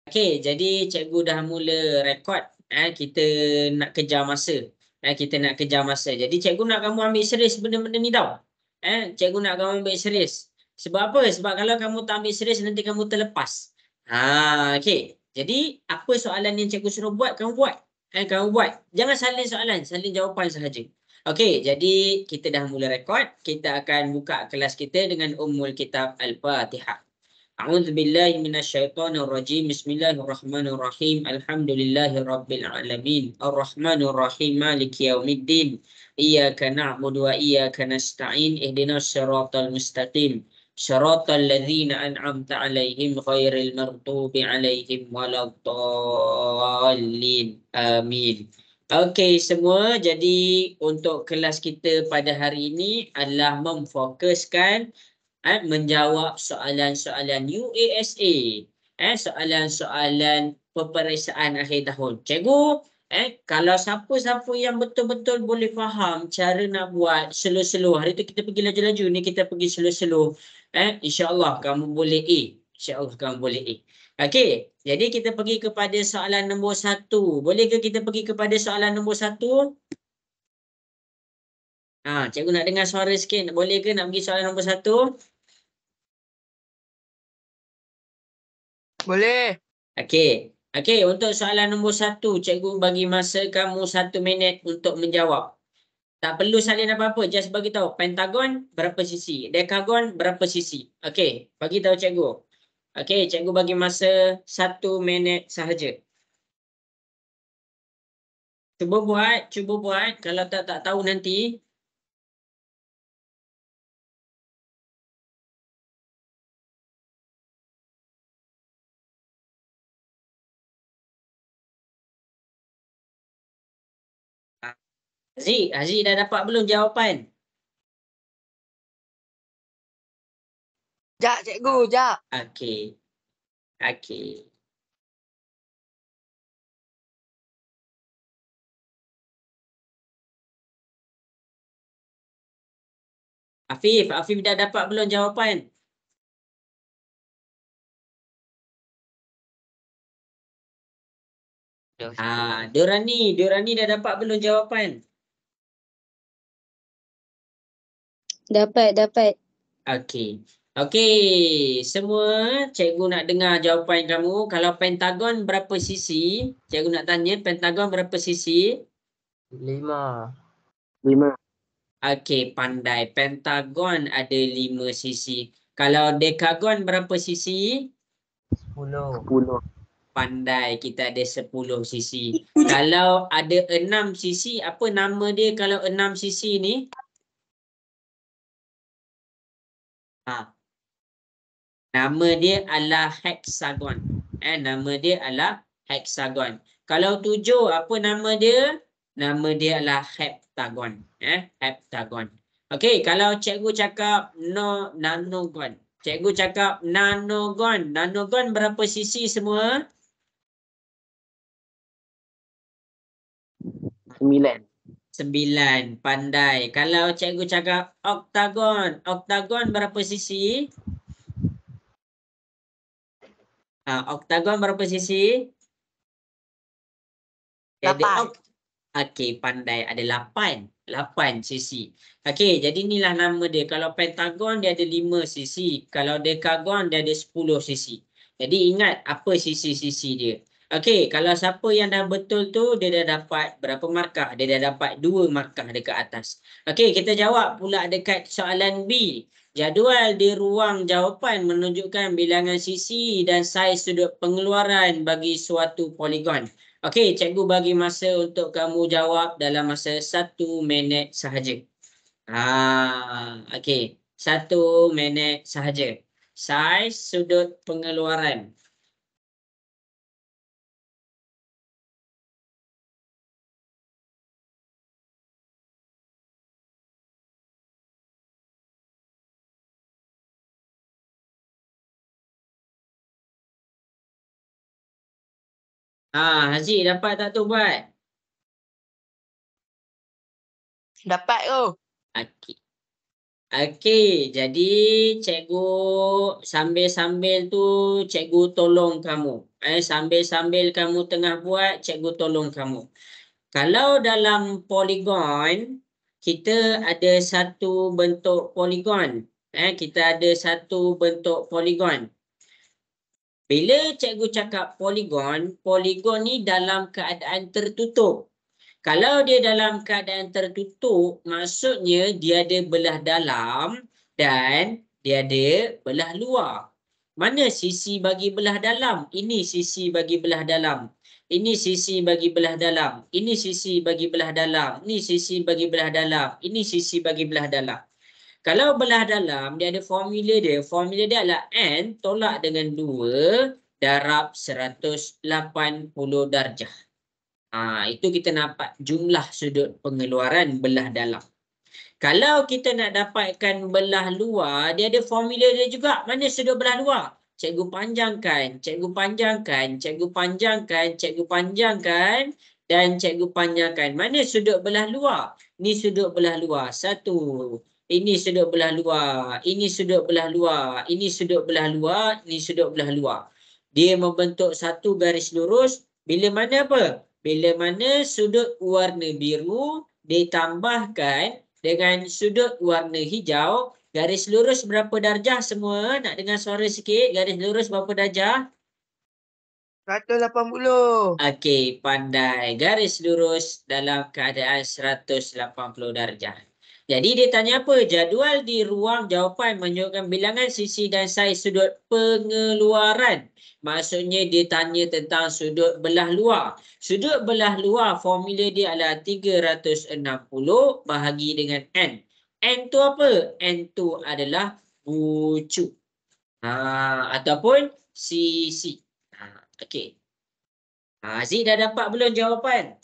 Okey, jadi cikgu dah mula rekod. Kita nak kejar masa. Kita nak kejar masa. Jadi cikgu nak kamu ambil serius benda-benda ni tau. Cikgu nak kamu ambil serius. Sebab apa? Sebab kalau kamu tak ambil serius nanti kamu terlepas. Okey. Jadi apa soalan yang cikgu suruh buat, kamu buat. Kamu buat. Jangan salin soalan, salin jawapan sahaja. Okey, jadi kita dah mula rekod. Kita akan buka kelas kita dengan Ummul Kitab Al-Fatihah. أعوذ بالله من الشيطان الرجيم بسم الله الرحمن الرحيم الحمد لله رب العالمين الرحمن الرحيم مالك يوم الدين إياك نعبد وإياك نستعين اهدنا الصراط المستقيم صراط الذين أنعمت عليهم غير المغضوب عليهم ولا الضالين آمين. Okey semua, jadi untuk kelas kita pada hari ini adalah memfokuskan menjawab soalan-soalan UASA, soalan-soalan peperiksaan akhir tahun. Cikgu, kalau siapa-siapa yang betul-betul boleh faham cara nak buat slow-slow, hari tu kita pergi laju-laju, ni kita pergi slow-slow, insya-Allah kamu boleh A. Insya-Allah kamu boleh A. Okey, jadi kita pergi kepada soalan nombor 1. Boleh ke kita pergi kepada soalan nombor 1? Cikgu nak dengar suara sikit. Boleh ke nak pergi soalan nombor 1? Boleh. Okey. Okey, untuk soalan nombor 1, cikgu bagi masa kamu 1 minit untuk menjawab. Tak perlu salin apa-apa, just bagi tahu pentagon berapa sisi, dekagon berapa sisi. Okey, bagi tahu cikgu. Okey, cikgu bagi masa 1 minit sahaja. Cuba buat. Kalau tak tahu nanti. Haziq dah dapat belum jawapan? Jak cikgu, jak. Okey. Okey. Afif dah dapat belum jawapan? Dorani dah dapat belum jawapan? Dapat. Okey, semua cikgu nak dengar jawapan kamu. Kalau pentagon berapa sisi? Cikgu nak tanya pentagon berapa sisi? 5. Okey, pandai. Pentagon ada 5 sisi. Kalau dekagon berapa sisi? 10. Pandai, kita ada 10 sisi. Kalau ada 6 sisi, apa nama dia kalau 6 sisi ni? Nama dia adalah hexagon. Nama dia adalah hexagon. Kalau 7, apa nama dia? Nama dia adalah heptagon. Heptagon. Okey, kalau cikgu cakap nanogon. Cikgu cakap nanogon. Nanogon berapa sisi semua? 9. Pandai. Kalau cikgu cakap oktagon. Oktagon berapa sisi? Oktagon berapa sisi? 8. Okey, pandai. Ada 8 sisi. Okey, jadi inilah nama dia. Kalau pentagon dia ada 5 sisi. Kalau dekagon dia ada 10 sisi. Jadi ingat apa sisi-sisi dia. Okey, kalau siapa yang dah betul tu dia dah dapat berapa markah? Dia dah dapat 2 markah dekat atas. Okey, kita jawab pula dekat soalan B. Jadual di ruang jawapan menunjukkan bilangan sisi dan saiz sudut pengeluaran bagi suatu poligon. Okey, cikgu bagi masa untuk kamu jawab dalam masa 1 minit sahaja. Okey, 1 minit sahaja. Saiz sudut pengeluaran. Haziq dapat tak tu buat? Dapat tu. Okey. Okey, jadi cikgu sambil-sambil tu cikgu tolong kamu. Sambil-sambil kamu tengah buat, cikgu tolong kamu. Kalau dalam poligon, kita ada satu bentuk poligon. Kita ada satu bentuk poligon. Bila cikgu cakap poligon, poligon ni dalam keadaan tertutup. Kalau dia dalam keadaan tertutup, maksudnya dia ada belah dalam dan dia ada belah luar. Mana sisi bagi belah dalam? Ini sisi bagi belah dalam. Ini sisi bagi belah dalam. Ini sisi bagi belah dalam. Ini sisi bagi belah dalam. Ini sisi bagi belah dalam. Kalau belah dalam, dia ada formula dia. Formula dia adalah N tolak dengan 2 darab 180 darjah. Itu kita nampak jumlah sudut pengeluaran belah dalam. Kalau kita nak dapatkan belah luar, dia ada formula dia juga. Mana sudut belah luar? Cikgu panjangkan, cikgu panjangkan, cikgu panjangkan, cikgu panjangkan, dan cikgu panjangkan. Mana sudut belah luar? Ini sudut belah luar. 1. Ini sudut belah luar. Ini sudut belah luar. Ini sudut belah luar. Ini sudut belah luar. Dia membentuk satu garis lurus. Bila mana apa? Bila mana sudut warna biru ditambahkan dengan sudut warna hijau, garis lurus berapa darjah semua? Nak dengar suara sikit. Garis lurus berapa darjah? 180. Okey, pandai. Garis lurus dalam keadaan 180 darjah. Jadi dia tanya apa? Jadual di ruang jawapan menunjukkan bilangan sisi dan saiz sudut pengeluaran. Maksudnya dia tanya tentang sudut belah luar. Sudut belah luar formula dia adalah 360 bahagi dengan N. N tu apa? N tu adalah bucu. Ataupun sisi. Okey. Aziz dah dapat belum jawapan?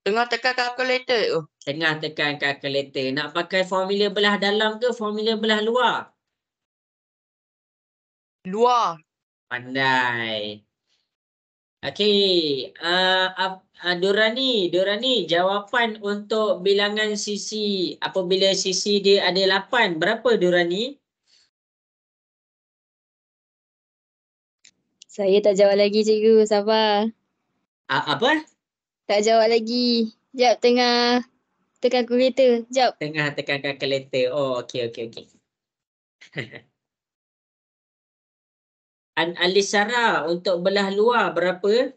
Tengah tekan kalkulator tu. Tengah tekan kalkulator. Nak pakai formula belah dalam ke formula belah luar? Luar. Pandai. Okey. Dorani, jawapan untuk bilangan sisi apabila sisi dia ada 8. Berapa Dorani? Saya tak jawab lagi cikgu, sabar. Apa? Tak jawab lagi. Jap tengah tekan kalkulator. Jap. Tengah tekan kalkulator. Oh, okey. Alisara untuk belah luar berapa?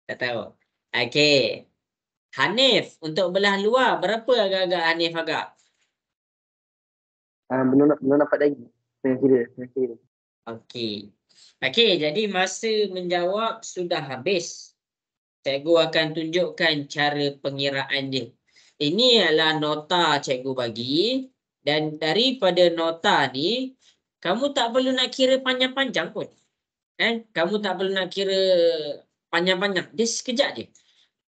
Tak tahu. Okey. Hanif untuk belah luar berapa agak-agak Hanif agak? Belum dapat lagi. Tengah kira. Okey. Jadi masa menjawab sudah habis. Cikgu akan tunjukkan cara pengiraan dia. Ini adalah nota cikgu bagi. Dan daripada nota ni, kamu tak perlu nak kira panjang-panjang pun. Kamu tak perlu nak kira panjang-panjang. Dia sekejap je.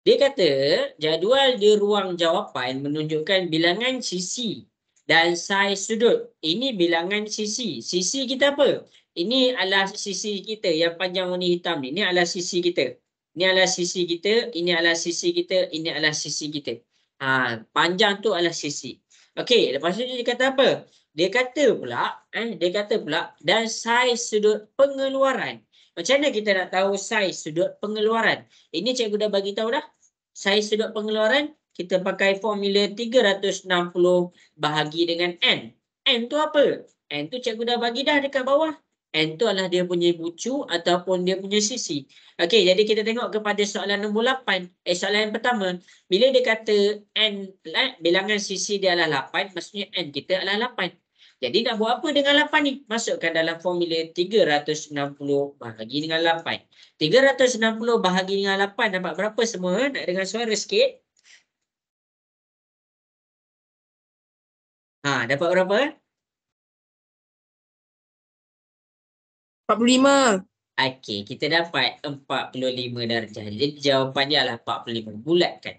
Dia kata, jadual di ruang jawapan menunjukkan bilangan sisi dan saiz sudut. Ini bilangan sisi. Sisi kita apa? Ini adalah sisi kita yang panjang warna hitam ni. Ini adalah sisi kita. Ini adalah sisi kita. Ini adalah sisi kita. Ini adalah sisi kita. Panjang tu adalah sisi. Okey, lepas tu dia kata apa? Dia kata pula dan saiz sudut pengeluaran. Macam mana kita nak tahu saiz sudut pengeluaran? Ini cikgu dah bagi tahu dah. Saiz sudut pengeluaran kita pakai formula 360 bahagi dengan N. N tu apa? N tu cikgu dah bagi dah dekat bawah. N tu adalah dia punya bucu ataupun dia punya sisi. Okey, jadi kita tengok kepada soalan nombor 8. Soalan yang pertama. Bila dia kata N, bilangan sisi dia adalah 8, maksudnya N kita adalah 8. Jadi nak buat apa dengan 8 ni? Masukkan dalam formula 360 bahagi dengan 8. 360 bahagi dengan 8 dapat berapa semua? Nak dengar suara sikit? Dapat berapa? 45. Okey, kita dapat 45 darjah. Jadi jawapannya adalah 45. Bulatkan.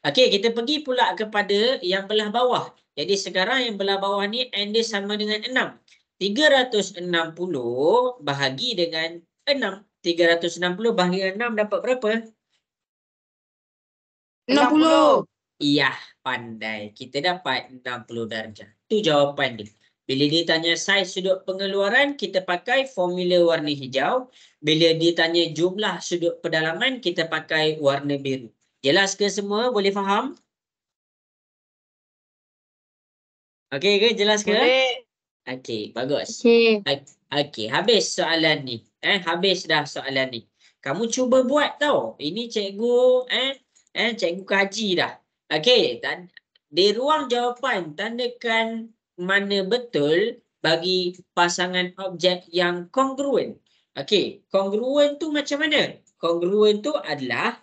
Okey, kita pergi pula kepada yang belah bawah. Jadi sekarang yang belah bawah ni N dia sama dengan 6. 360 bahagi dengan 6. 360 bahagian 6 dapat berapa? 60. Iya, pandai. Kita dapat 60 darjah. Itu jawapan dia. Bila dia tanya saiz sudut pengeluaran, kita pakai formula warna hijau. Bila dia tanya jumlah sudut pedalaman, kita pakai warna biru. Jelas ke semua? Boleh faham? Okey ke? Jelas ke? Boleh. Okey, bagus. Okey. Okey, habis soalan ni. Habis dah soalan ni. Kamu cuba buat tau. Ini cikgu cikgu kaji dah. Okey, di ruang jawapan tandakan mana betul bagi pasangan objek yang kongruen. Okey, kongruen tu macam mana? Kongruen tu adalah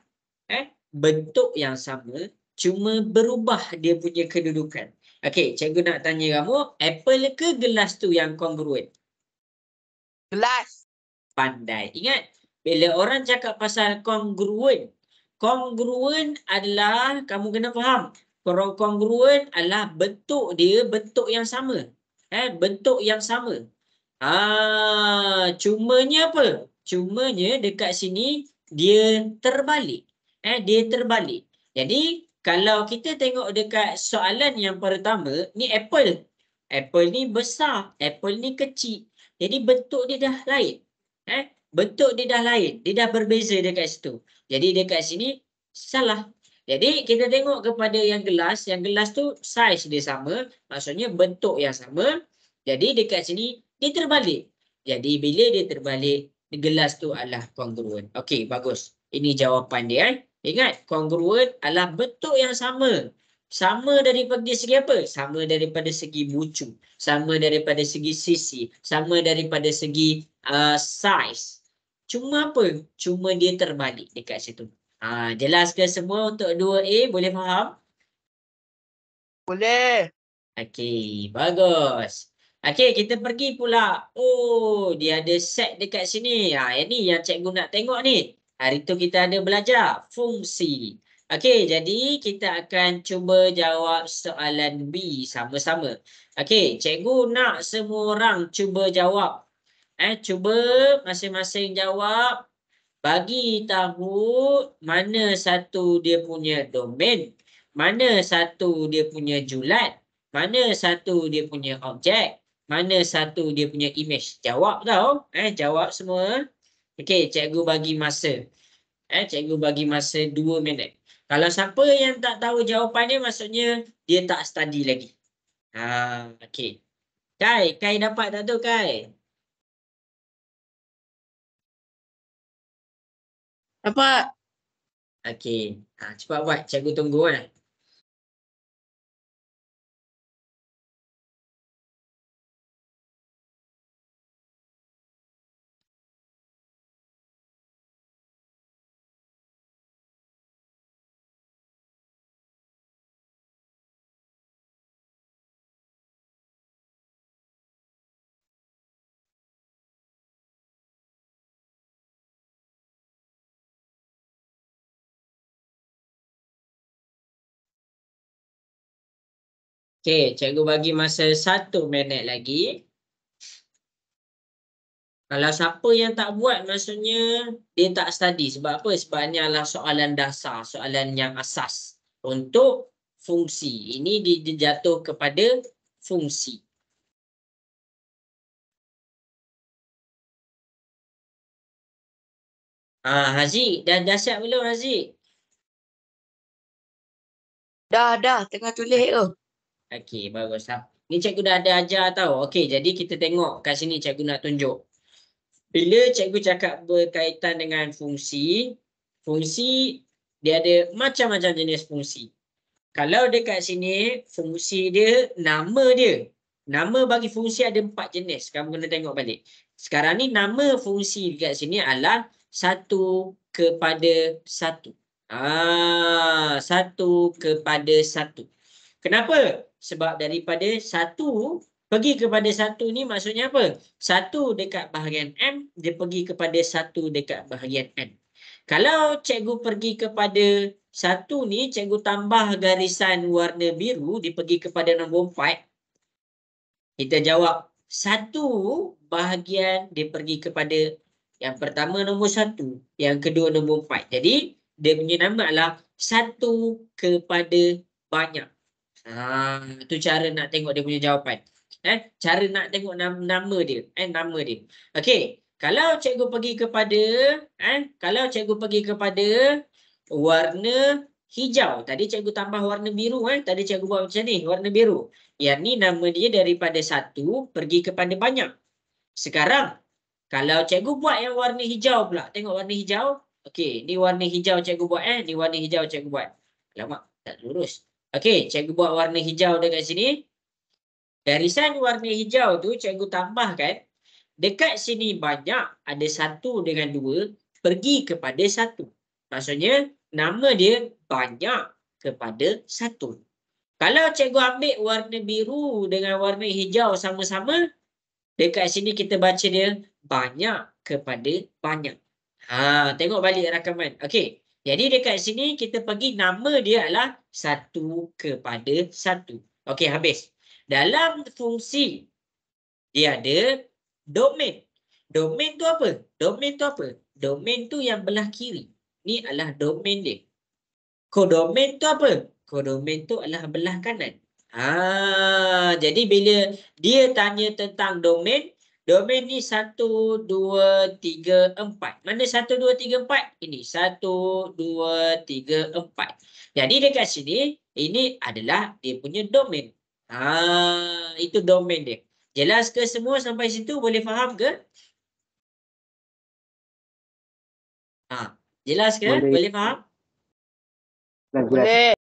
bentuk yang sama cuma berubah dia punya kedudukan. Okey, cikgu nak tanya kamu, apple ke gelas tu yang kongruen? Gelas. Pandai. Ingat, bila orang cakap pasal kongruen, kongruen adalah, kamu kena faham, kongruen adalah bentuk dia, bentuk yang sama. Bentuk yang sama. Cumanya apa? Cumanya dekat sini dia terbalik. Dia terbalik. Jadi, kalau kita tengok dekat soalan yang pertama, ni apple. Apple ni besar, apple ni kecil. Jadi bentuk dia dah lain. Bentuk dia dah lain. Dia dah berbeza dekat situ. Jadi dekat sini salah. Jadi kita tengok kepada yang gelas tu saiz dia sama, maksudnya bentuk yang sama. Jadi dekat sini dia terbalik. Jadi bila dia terbalik, gelas tu adalah kongruen. Okey, bagus. Ini jawapan dia. Ingat, kongruen adalah bentuk yang sama. Sama daripada segi apa? Sama daripada segi bucu. Sama daripada segi sisi. Sama daripada segi saiz. Cuma apa? Cuma dia terbalik dekat situ. Jelas ke semua untuk 2A? Boleh faham? Boleh. Okey, bagus. Okey, kita pergi pula. Oh, dia ada set dekat sini. Ini yang cikgu nak tengok ni. Hari tu kita ada belajar fungsi. Okey, jadi kita akan cuba jawab soalan B sama-sama. Okey, cikgu nak semua orang cuba jawab. Cuba masing-masing jawab. Bagi tahu mana satu dia punya domain, mana satu dia punya julat, mana satu dia punya objek, mana satu dia punya image. Jawab tau. Jawab semua. Okey, cikgu bagi masa. Cikgu bagi masa 2 minit. Kalau siapa yang tak tahu jawapan dia, maksudnya dia tak study lagi. Okey. Kai dapat tak tu, Kai? Dapat. Okey. Cepat buat. Cikgu tunggu . Okey, cikgu bagi masa 1 minit lagi. Kalau siapa yang tak buat, maksudnya dia tak study. Sebab apa? Sebab ni adalah soalan dasar, soalan yang asas untuk fungsi. Ini dijatuh kepada fungsi. Haziq, dah siap belum Haziq? Dah. Tengah tulis tu. Okey, bagus. Ni cikgu dah ada ajar tau. Okey, jadi kita tengok kat sini cikgu nak tunjuk. Bila cikgu cakap berkaitan dengan fungsi, fungsi dia ada macam-macam jenis fungsi. Kalau dekat sini, fungsi dia, nama dia. Nama bagi fungsi ada 4 jenis. Kamu kena tengok balik. Sekarang ni nama fungsi dekat sini adalah 1/1. 1/1. Kenapa? Sebab daripada 1 pergi kepada 1 ni maksudnya apa? 1 dekat bahagian M, dia pergi kepada 1 dekat bahagian N. Kalau cikgu pergi kepada 1 ni, cikgu tambah garisan warna biru, dia pergi kepada nombor 4. Kita jawab 1 bahagian dia pergi kepada Yang pertama nombor 1, yang kedua nombor 4. Jadi dia punya nama adalah 1 kepada banyak. Itu cara nak tengok dia punya jawapan. Cara nak tengok nama dia. Nama dia. Okey, kalau cikgu pergi kepada warna hijau. Tadi cikgu tambah warna biru. Tadi cikgu buat macam ni, warna biru. Yang ni nama dia daripada 1 pergi kepada banyak. Sekarang kalau cikgu buat yang warna hijau pula. Tengok warna hijau. Okey, ni warna hijau cikgu buat. Ni warna hijau cikgu buat. Alamak, tak lurus. Okey, cikgu buat warna hijau dekat sini. Garisan warna hijau tu cikgu tambahkan. Dekat sini banyak, ada 1 dengan 2 pergi kepada 1. Maksudnya nama dia banyak kepada 1. Kalau cikgu ambil warna biru dengan warna hijau sama-sama, dekat sini kita baca dia banyak kepada banyak. Tengok balik rakaman. Okey. Jadi dekat sini kita pergi nama dia adalah 1 kepada 1. Okey, habis. Dalam fungsi dia ada domain. Domain tu apa? Domain tu apa? Domain tu yang belah kiri. Ni adalah domain dia. Kodomain tu apa? Kodomain tu adalah belah kanan. Jadi bila dia tanya tentang domain, domain ni 1, 2, 3, 4. Mana 1, 2, 3, 4? Ini 1, 2, 3, 4. Jadi dekat sini, ini adalah dia punya domain. Itu domain dia. Jelas ke semua sampai situ? Boleh faham ke? Jelas ke? Boleh faham? Boleh.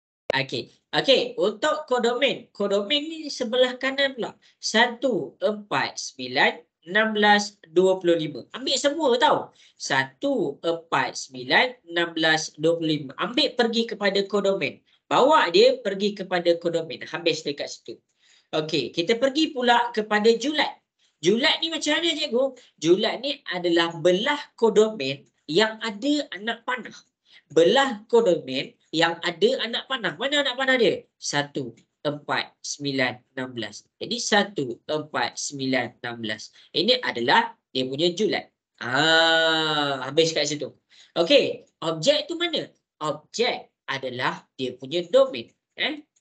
Okey, untuk kodomain. Kodomain ni sebelah kanan pula. 1, 4, 9, 16, 25. Ambil semua tau. 1, 4, 9, 16, 25. Ambil pergi kepada kodomain. Bawa dia pergi kepada kodomain. Habis dekat situ. Okey, kita pergi pula kepada julat. Julat ni macam mana cikgu? Julat ni adalah belah kodomain yang ada anak panah. Belah kodomain yang ada anak panah. Mana anak panah dia? 1, 4, 9, 16. Jadi 1, 4, 9, 16. Ini adalah dia punya julat. Habis kat situ. Okey, objek tu mana? Objek adalah dia punya domain.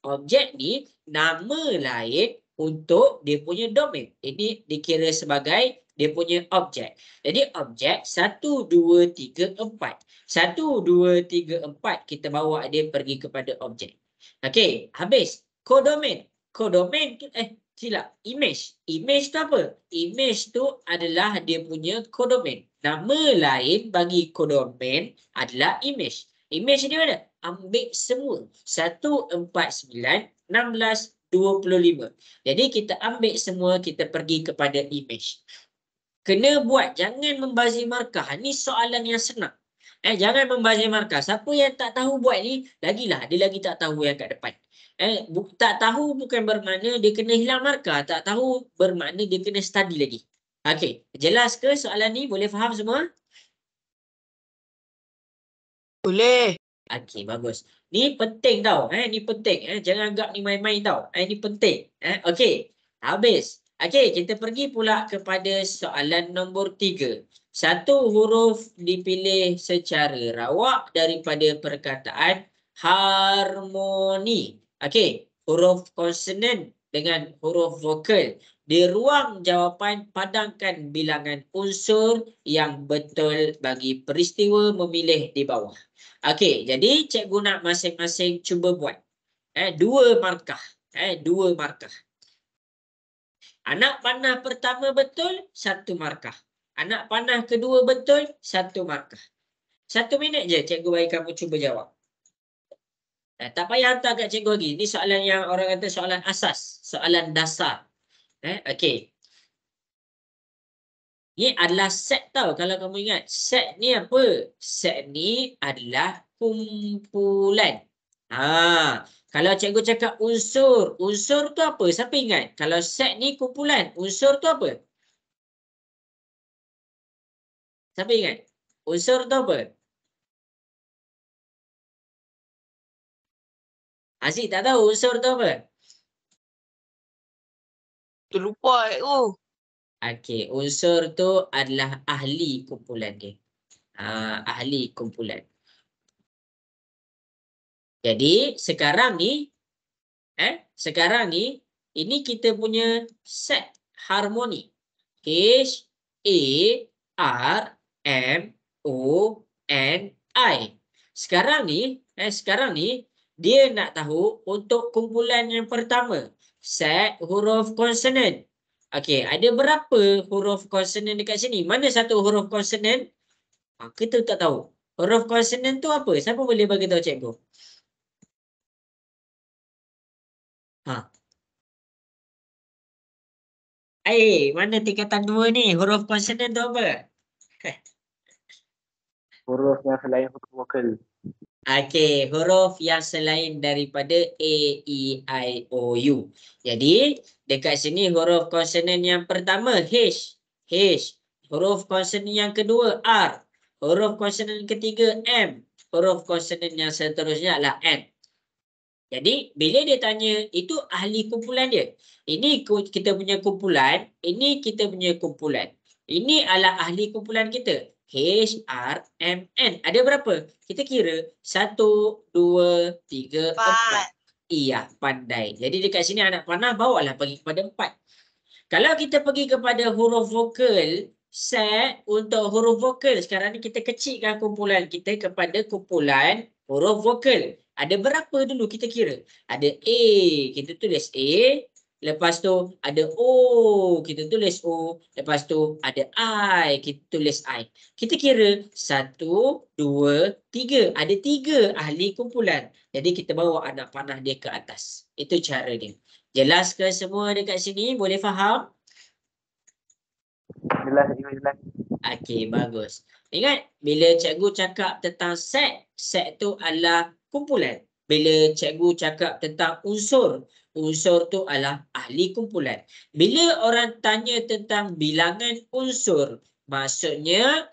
Objek ni nama lain untuk dia punya domain. Ini dikira sebagai dia punya objek. Jadi objek 1, 2, 3, 4. 1, 2, 3, 4 kita bawa dia pergi kepada objek. Okey, habis. Kodomain. Kodomain tu silap. Image. Image tu apa? Image tu adalah dia punya kodomain. Nama lain bagi kodomain adalah image. Image ni mana? Ambil semua. 1, 4, 9, 16, 25. Jadi kita ambil semua, kita pergi kepada image. Kena buat, jangan membazir markah. Ni soalan yang senang. Jangan membazir markah. Siapa yang tak tahu buat ni, lagilah dia lagi tak tahu yang kat depan. Tak tahu bukan bermakna dia kena hilang markah. Tak tahu bermakna dia kena study lagi. Okey, jelas ke soalan ni? Boleh faham semua? Boleh. Okey, bagus. Ni penting tau. Ni penting. Jangan anggap ni main-main tau. Ni penting. Okey, habis. Okey, kita pergi pula kepada soalan nombor 3. 1 huruf dipilih secara rawak daripada perkataan harmoni. Okey, huruf konsonan dengan huruf vokal. Di ruang jawapan, padangkan bilangan unsur yang betul bagi peristiwa memilih di bawah. Okey, jadi cikgu nak masing-masing cuba buat. 2 markah. 2 markah. Anak panah pertama betul, 1 markah. Anak panah kedua betul, 1 markah. 1 minit je cikgu bagi kamu cuba jawab. Tak payah hantar kat cikgu lagi. Ini soalan yang orang kata soalan asas. Soalan dasar. Okey. Ini adalah set tau kalau kamu ingat. Set ni apa? Set ni adalah kumpulan. Kalau cikgu cakap unsur. Unsur tu apa? Siapa ingat? Kalau set ni kumpulan. Unsur tu apa? Siapa ingat? Unsur tu apa? Aziz tak tahu unsur tu apa? Terlupa. Okey, unsur tu adalah ahli kumpulan dia. Ahli kumpulan. Jadi sekarang ni ini kita punya set harmoni. H A R M O N I. Sekarang ni dia nak tahu untuk kumpulan yang pertama, set huruf konsonan. Okey, ada berapa huruf konsonan dekat sini? Mana satu huruf konsonan? Kita tak tahu. Huruf konsonan tu apa? Siapa boleh bagi tahu cikgu? Mana tingkatan 2 ni? Huruf konsonan tu apa? Huruf yang selain huruf vokal. Okey, huruf yang selain daripada A, E, I, O, U. Jadi, dekat sini huruf konsonan yang pertama H. Huruf konsonan yang kedua R. Huruf konsonan ketiga M. Huruf konsonan yang seterusnya adalah N. Jadi, bila dia tanya, itu ahli kumpulan dia. Ini kita punya kumpulan, ini kita punya kumpulan. Ini adalah ahli kumpulan kita. H, R, M, N. Ada berapa? Kita kira 1, 2, 3, 4. Iya, pandai. Jadi dekat sini anak panah bawalah pergi kepada 4. Kalau kita pergi kepada huruf vokal, set untuk huruf vokal. Sekarang ni kita kecilkan kumpulan kita kepada kumpulan huruf vokal. Ada berapa dulu kita kira? Ada A, kita tulis A. Lepas tu ada O, kita tulis O. Lepas tu ada I, kita tulis I. Kita kira 1, 2, 3. Ada 3 ahli kumpulan. Jadi kita bawa anak panah dia ke atas. Itu cara dia. Jelas ke semua dekat sini? Boleh faham? Jelas. Okey, bagus. Ingat, bila cikgu cakap tentang set tu adalah kumpulan. Bila cikgu cakap tentang unsur tu adalah ahli kumpulan. Bila orang tanya tentang bilangan unsur, maksudnya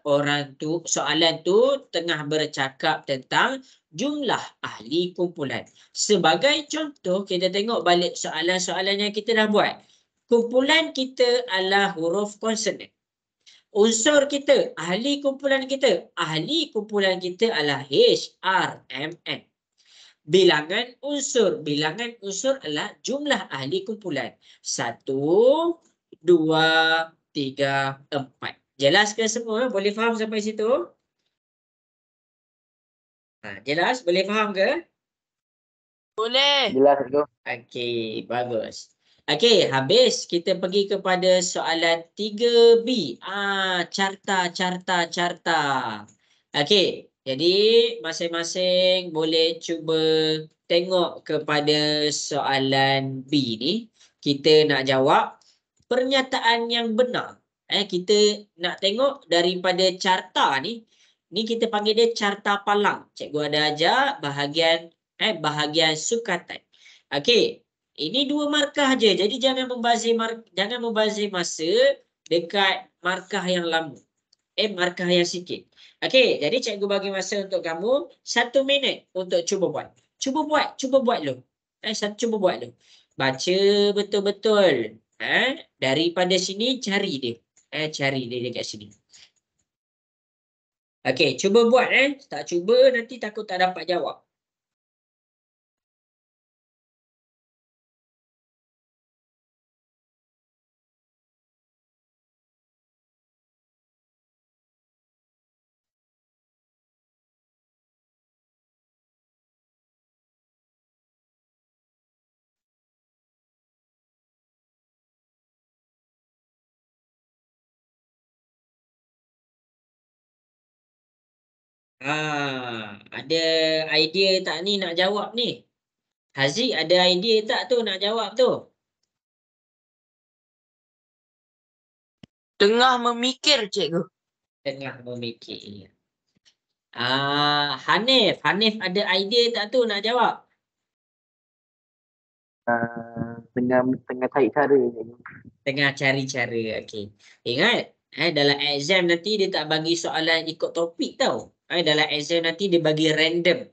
soalan tu tengah bercakap tentang jumlah ahli kumpulan. Sebagai contoh, kita tengok balik soalan-soalan yang kita dah buat. Kumpulan kita adalah huruf konsonan. Unsur kita, ahli kumpulan kita adalah H, R, M, N. Bilangan unsur adalah jumlah ahli kumpulan. 1, 2, 3, 4. Jelas ke semua? Boleh faham sampai situ? Jelas? Boleh faham ke? Boleh. Jelas tu. Okey, bagus. Okey, habis kita pergi kepada soalan 3B. Carta. Okey, jadi masing-masing boleh cuba tengok kepada soalan B ni. Kita nak jawab pernyataan yang benar. Kita nak tengok daripada carta ni. Ni kita panggil dia carta palang. Cikgu ada ajar bahagian sukatan. Okey. Ini 2 markah je. Jadi jangan membazir masa dekat markah yang lama. Markah yang sikit. Okey, jadi cikgu bagi masa untuk kamu 1 minit untuk cuba buat. Cuba buat dulu. Cuba buat dulu. Baca betul-betul. Daripada sini cari dia. Cari dia dekat sini. Okey, cuba buat. Tak cuba nanti takut tak dapat jawab. Ada idea tak ni nak jawab ni? Haziq ada idea tak tu nak jawab tu? Tengah memikir, cikgu. Tengah memikir. Hanif ada idea tak tu nak jawab? Tengah cari cara. Tengah cari cara. Okey. Ingat, dalam exam nanti dia tak bagi soalan ikut topik tau. Dalam exam nanti dia bagi random.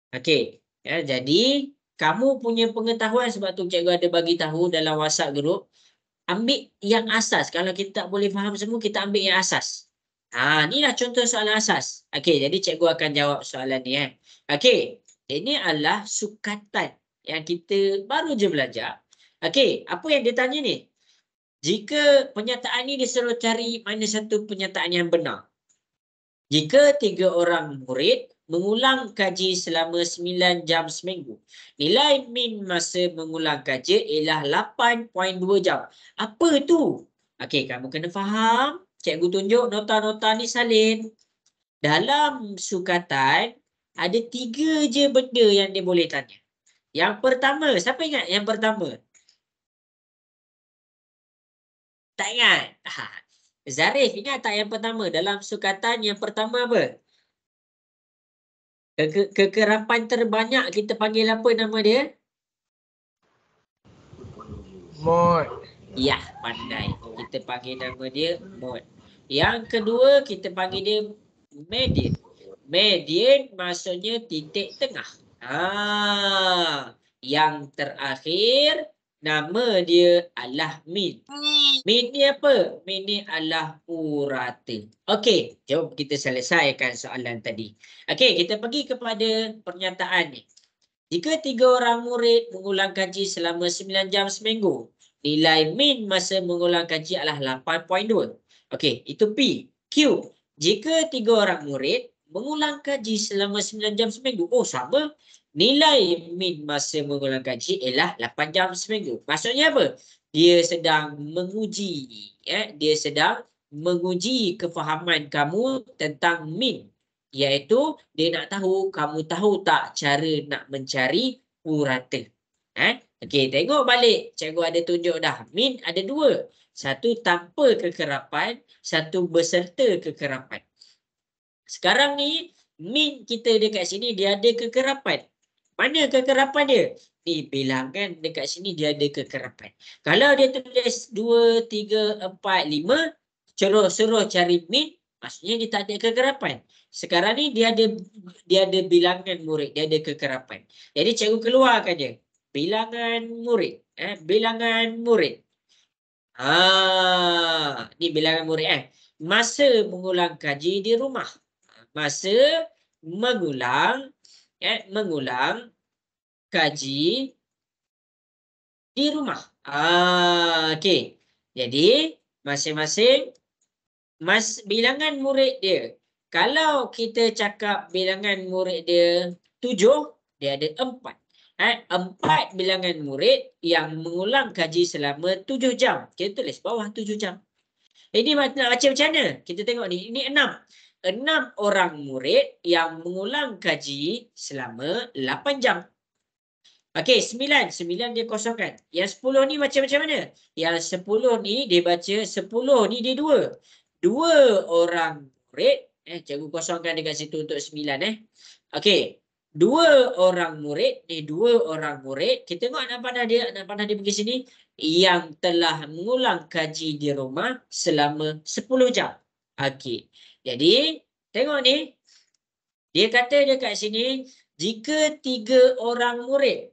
Okey. Jadi kamu punya pengetahuan, sebab tu cikgu ada bagi tahu dalam WhatsApp group, ambil yang asas. Kalau kita tak boleh faham semua, kita ambil yang asas. Inilah contoh soalan asas. Okey, jadi cikgu akan jawab soalan ni. Okey, ini adalah sukatan yang kita baru je belajar. Okey, apa yang dia tanya ni? Jika pernyataan ni disuruh cari mana satu pernyataan yang benar. Jika 3 orang murid mengulang kaji selama 9 jam seminggu, nilai min masa mengulang kaji ialah 8.2 jam. Apa tu? Okey, kamu kena faham. Cikgu tunjuk nota-nota ni salin. Dalam sukatan, ada 3 je benda yang dia boleh tanya. Yang pertama, siapa ingat yang pertama? Tak ingat? Zarif, ingat tak yang pertama? Dalam sukatan yang pertama apa? Kekerapan terbanyak kita panggil apa nama dia? Mod. Ya, pandai. Kita panggil nama dia mod. Yang kedua, kita panggil dia median. Median maksudnya titik tengah. Yang terakhir, nama dia adalah min. Min ni apa? Min ni adalah purata. Okey, jom kita selesaikan soalan tadi. Okey, kita pergi kepada pernyataan ni. Jika 3 orang murid mengulang kaji selama 9 jam seminggu, nilai min masa mengulang kaji adalah 8.2. Okey, itu P. Q. Jika 3 orang murid mengulang kaji selama 9 jam seminggu, sama. Nilai min masa mengulang kaji ialah 8 jam seminggu. Maksudnya apa? Dia sedang menguji, dia sedang menguji kefahaman kamu tentang min. Iaitu dia nak tahu kamu tahu tak cara nak mencari purata. Okey, tengok balik. Cikgu ada tunjuk dah. Min ada 2. Satu tanpa kekerapan, satu beserta kekerapan. Sekarang ni min kita dekat sini dia ada kekerapan. Mana kekerapan dia? Ni bilangan dekat sini dia ada kekerapan. Kalau dia tulis 2, 3, 4, 5, suruh cari min, maksudnya dia tak ada kekerapan. Sekarang ni dia ada bilangan murid, dia ada kekerapan. Jadi cikgu keluarkan je. Bilangan murid. Bilangan murid. Ni bilangan murid. Masa mengulang kaji di rumah. Masa mengulang kaji di rumah. Okey. Jadi masing-masing bilangan murid dia. Kalau kita cakap bilangan murid dia 7, dia ada 4. 4 bilangan murid yang mengulang kaji selama 7 jam. Kita tulis bawah 7 jam. Ini nak baca macam mana? Kita tengok ni. Ini 6. 6 orang murid yang mengulang kaji selama 8 jam. Okey, 9 dia kosongkan. Yang 10 ni macam mana? Yang 10 ni dia baca 10 ni dia 2. 2 orang murid, cikgu kosongkan dekat situ untuk 9 Okey. 2 orang murid, 2 orang murid. Kita tengok anak panah dia pergi sini yang telah mengulang kaji di rumah selama 10 jam. Okey. Jadi, tengok ni. Dia kata dekat sini, jika 3 orang murid,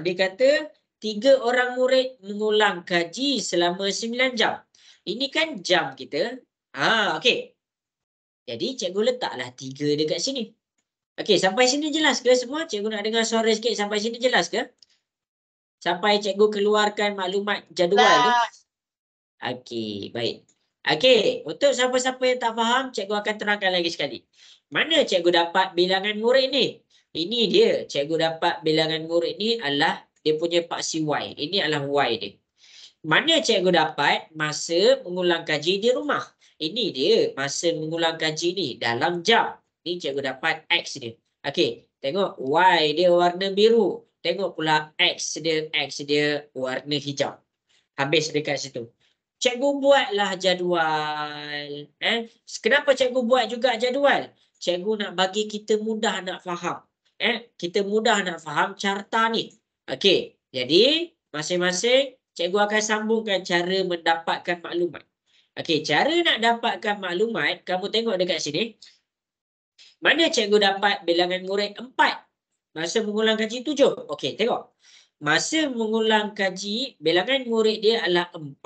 dia kata 3 orang murid mengulang kaji selama 9 jam. Ini kan jam kita. Okey. Jadi, cikgu letaklah 3 dekat sini. Okey, sampai sini jelas ke semua? Cikgu nak dengar suara sikit. Sampai sini jelas ke? Sampai cikgu keluarkan maklumat jadual tu? Okey, baik. Okey, untuk siapa-siapa yang tak faham, cikgu akan terangkan lagi sekali. Mana cikgu dapat bilangan murid ni? Ini dia. Cikgu dapat bilangan murid ni adalah dia punya paksi Y. Ini adalah Y dia. Mana cikgu dapat masa mengulang kaji di rumah? Ini dia masa mengulang kaji ni dalam jam. Ni cikgu dapat X dia. Okey, tengok Y dia warna biru. Tengok pula X dia warna hijau. Habis dekat situ. Cikgu buatlah jadual. Kenapa cikgu buat juga jadual? Cikgu nak bagi kita mudah nak faham. Kita mudah nak faham carta ni. Okey, jadi masing-masing cikgu akan sambungkan cara mendapatkan maklumat. Okey, cara nak dapatkan maklumat, kamu tengok dekat sini. Mana cikgu dapat bilangan murid 4? Masa mengulang kaji 7. Okey, tengok. masa mengulang kaji bilangan murid dia adalah 4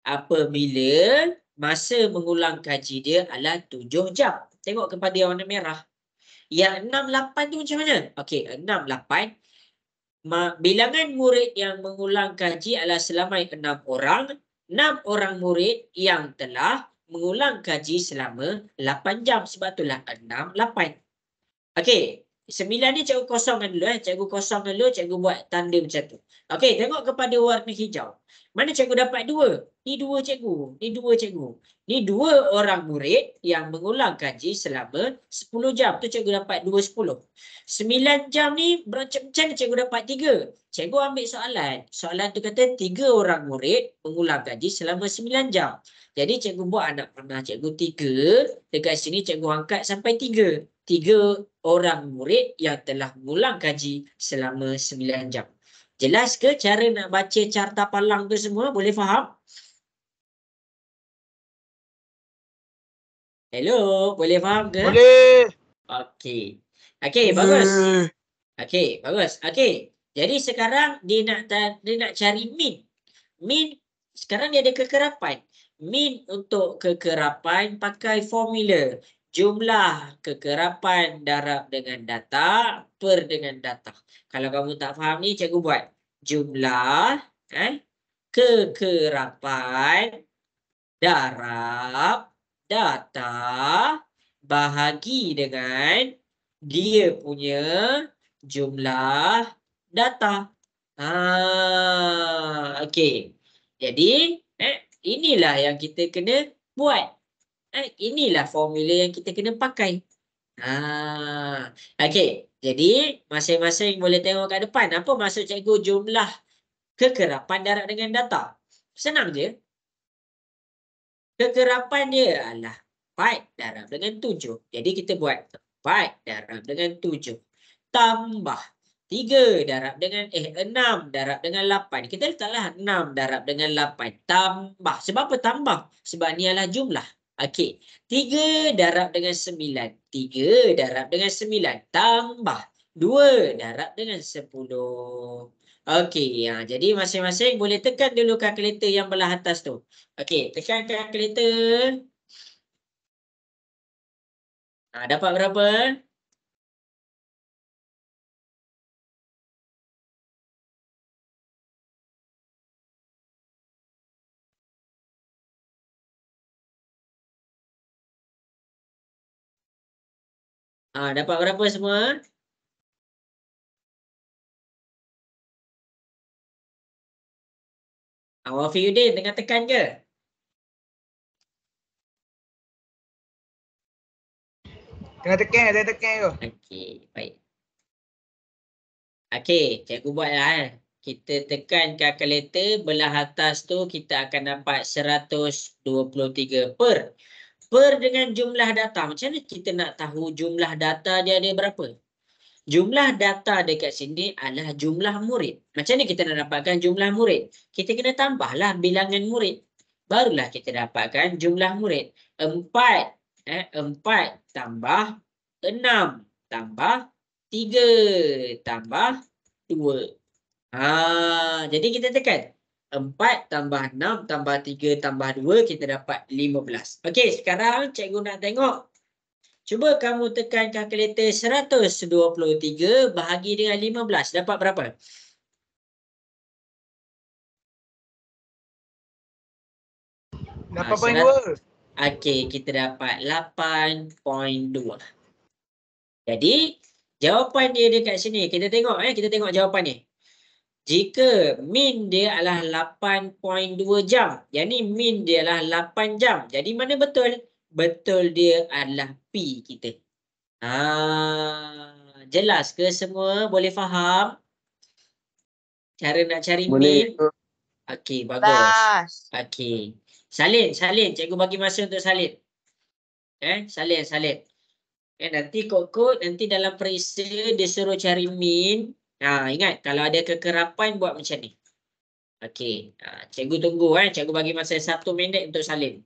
apabila masa mengulang kaji dia adalah 7 jam. Tengok kepada yang warna merah. Yang 6, 8 tu macam mana? Okey, 6, 8. Bilangan murid yang mengulang kaji adalah selama 6 orang. 6 orang murid yang telah mengulang kaji selama 8 jam. Sebab itulah 6, 8. Okey, 9 ni cikgu kosongkan dulu. Cikgu kosongkan dulu, cikgu buat tanda macam tu. Okey, tengok kepada warna hijau. Mana cikgu dapat 2? Ni 2 cikgu. Ni 2 cikgu. Ni 2 orang murid yang mengulang kaji selama 10 jam. Tu cikgu dapat 2, 10. 9 jam ni macam mana cikgu dapat 3? Cikgu ambil soalan. Soalan tu kata 3 orang murid mengulang kaji selama 9 jam. Jadi cikgu buat anak panah cikgu 3. Dekat sini cikgu angkat sampai 3. 3 orang murid yang telah mengulang kaji selama 9 jam. Jelas ke cara nak baca carta palang tu semua? Boleh faham? Hello, boleh faham ke? Boleh. Okey. Okey, bagus. Okey, bagus. Okey. Jadi sekarang dia nak cari min. Min sekarang dia ada kekerapan. Min untuk kekerapan pakai formula. Jumlah kekerapan darab dengan data per dengan data. Kalau kamu tak faham ni, cikgu buat. Jumlah kekerapan darab data bahagi dengan dia punya jumlah data. Okey. Jadi, inilah yang kita kena buat. Inilah formula yang kita kena pakai. Okey. Jadi, masing-masing boleh tengok kat depan. Apa maksud cikgu jumlah kekerapan darab dengan data? Senang je. Kekerapan dia adalah 4 darab dengan 7. Jadi, kita buat 4 darab dengan 7. Tambah 3 darab dengan 6 darab dengan 8. Kita letaklah 6 darab dengan 8. Tambah. Sebab apa tambah? Sebab ni adalah jumlah. Okey. 3 darab dengan 9. 3 darab dengan 9. Tambah 2 darab dengan 10. Okey. Jadi masing-masing boleh tekan dulu kalkulator yang belah atas tu. Okey. Tekan kalkulator. Dapat berapa? Dapat berapa semua? Wafiuddin tengah tekan ke? Tengah tekan tu. Okey, baik. Okey, cikgu buatlah. Kita tekan kalkulator belah atas tu kita akan dapat 123 per. Per dengan jumlah data. Macam mana kita nak tahu jumlah data dia ada berapa? Jumlah data dekat sini adalah jumlah murid. Macam mana kita nak dapatkan jumlah murid? Kita kena tambahlah bilangan murid. Barulah kita dapatkan jumlah murid. 4 tambah 6 tambah 3 tambah 2. Jadi kita tekan 4 tambah 6 tambah 3 tambah 2, kita dapat 15. Okey, sekarang cikgu nak tengok. Cuba kamu tekan kalkulator 123 bahagi dengan 15. Dapat berapa? Dapat poin 2. Okey, kita dapat 8.2. Jadi, jawapan dia dekat sini. Kita tengok jawapan ni. Jika min dia adalah 8.2 jam. Yang ni min dia adalah 8 jam. Jadi mana betul? Betul dia adalah P kita. Jelas ke semua? Boleh faham? Cara nak cari min? Okey, bagus. Okey. Salin. Cikgu bagi masa untuk salin. Salin. Nanti kod-kod, nanti dalam periksa dia suruh cari min. Ingat, kalau ada kekerapan buat macam ni. Okey. Cikgu tunggu. Cikgu bagi masa 1 minit untuk salin.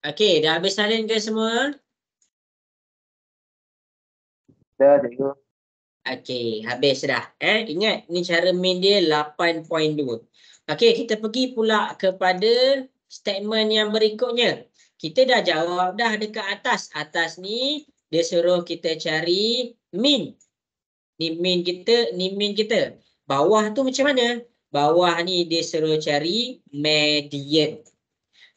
Okey, dah habis salin ke semua? Dah cikgu. Okey, habis dah. Ingat ni cara main dia 8.2. Okey, kita pergi pula kepada statement yang berikutnya. Kita dah jawab dah dekat atas. Atas ni dia suruh kita cari min. Ni min kita. Bawah tu macam mana? Bawah ni dia suruh cari median.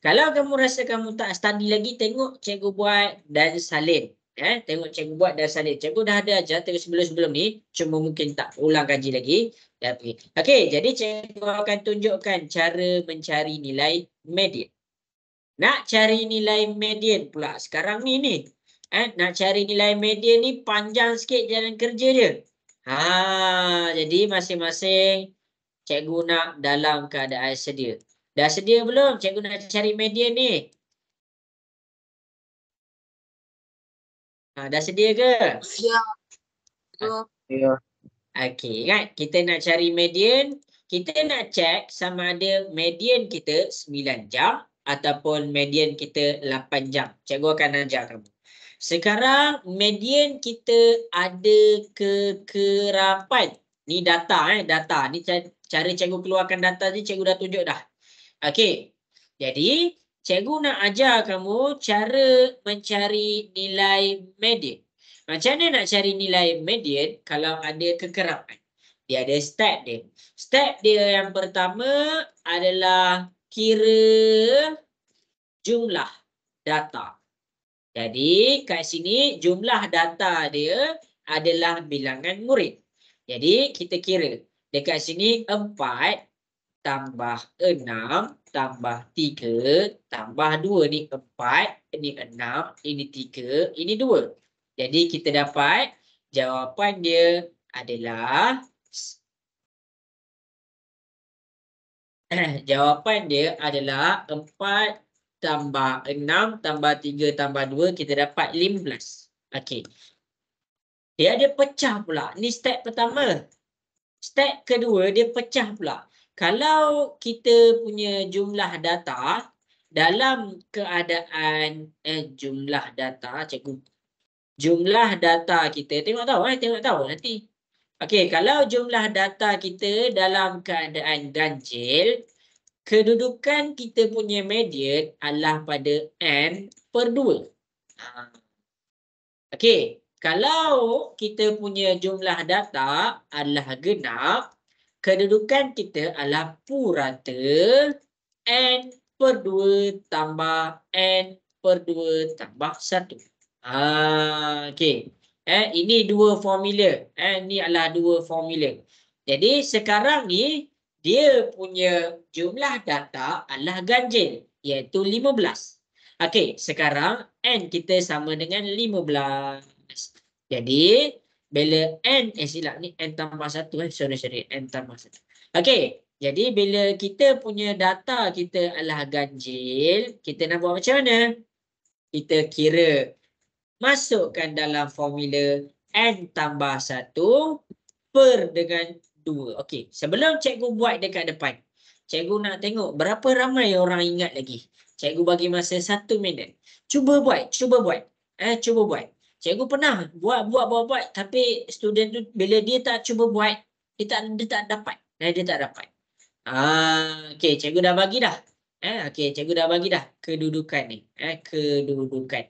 Kalau kamu rasa kamu tak study lagi, tengok cikgu buat dan salin. Tengok cikgu buat dan salin. Cikgu dah ada ajar sebelum ni, cuma mungkin tak ulang kaji lagi. Okey, jadi cikgu akan tunjukkan cara mencari nilai median. Nak cari nilai median pula sekarang ni. Nak cari nilai median ni panjang sikit jalan kerja dia. Jadi masing-masing cikgu nak dalam keadaan sedia. Dah sedia belum? Cikgu nak cari median ni. Dah sedia ke? Ya. Cikgu. Ya. Okey, ingat kita nak cari median. Kita nak check sama ada median kita 9 jam ataupun median kita 8 jam. Cikgu akan ajar kamu. Sekarang median kita ada kekerapan. Ni data. Data. Ni cara cikgu keluarkan data ni cikgu dah tunjuk dah. Okey. Jadi, cikgu nak ajar kamu cara mencari nilai median. Macam mana nak cari nilai median kalau ada kekerapan? Dia ada step dia. Step dia yang pertama adalah kira jumlah data. Jadi, kat sini jumlah data dia adalah bilangan murid. Jadi, kita kira. Dekat sini 4 tambah 6 tambah 3 tambah 2 ni 4, ini 6, ini 3, ini 2. Jadi kita dapat jawapan dia adalah jawapan dia adalah 4 tambah 6 tambah 3 tambah 2 kita dapat 15. Okey. Dia ada pecah pula. Ni step pertama. Step kedua dia pecah pula. Kalau kita punya jumlah data dalam keadaan jumlah data cikgu. Jumlah data kita tengok tahu nanti. Okey, kalau jumlah data kita dalam keadaan ganjil, kedudukan kita punya median adalah pada n per 2. Okey, kalau kita punya jumlah data adalah genap, kedudukan kita adalah purata n per 2 tambah n per 2 tambah 1. Okey. Ini dua formula. Ini adalah dua formula. Jadi sekarang ni dia punya jumlah data adalah ganjil, iaitu 15. Okey, sekarang n kita sama dengan 15. Jadi bila n silap ni n tambah 1 sorry n tambah 1. Okey, jadi bila kita punya data kita adalah ganjil, kita nak buat macam mana? Kita kira, masukkan dalam formula n tambah 1 per dengan 2. Okey, sebelum cikgu buat dekat depan, cikgu nak tengok berapa ramai orang ingat lagi. Cikgu bagi masa 1 minit. Cuba buat. Cuba buat. Cikgu pernah buat tapi student tu bila dia tak cuba buat, dia tak dapat. Dia tak dapat. Okey, cikgu dah bagi dah. Okey, cikgu dah bagi dah kedudukan ni. Kedudukan.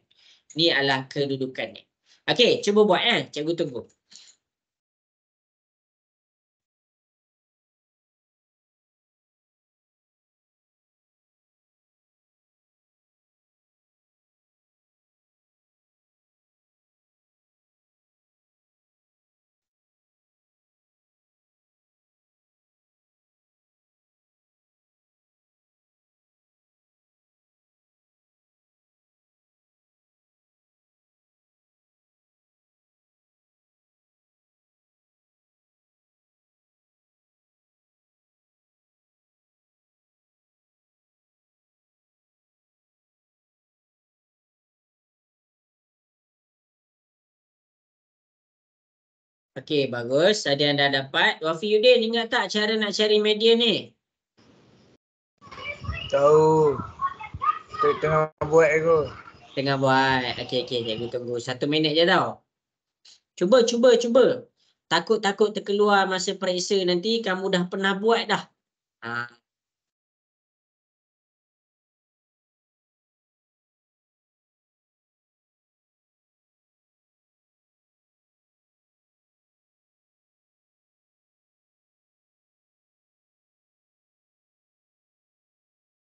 Ni adalah kedudukan ni. Okey, cuba buat cikgu tunggu. Okey, bagus. Ada yang dah dapat. Wafiuddin, ingat tak cara nak cari median ni? Tahu. Tengah buat aku. Tengah buat. Okey, cikgu tunggu 1 minit je tau. Cuba. Takut terkeluar masa periksa nanti kamu dah pernah buat dah.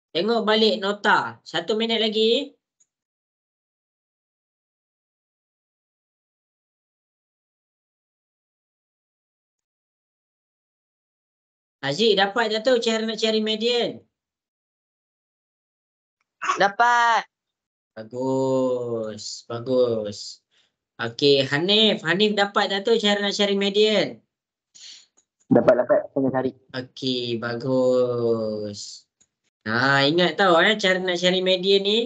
Tengok balik nota. 1 minit lagi. Aziz dapat dah tu cara nak cari median. Dapat. Bagus. Okey, Hanif dapat dah tu cara nak cari median. Dapat. Tengah cari. Okey, bagus. Ingat tau cara nak cari median ni.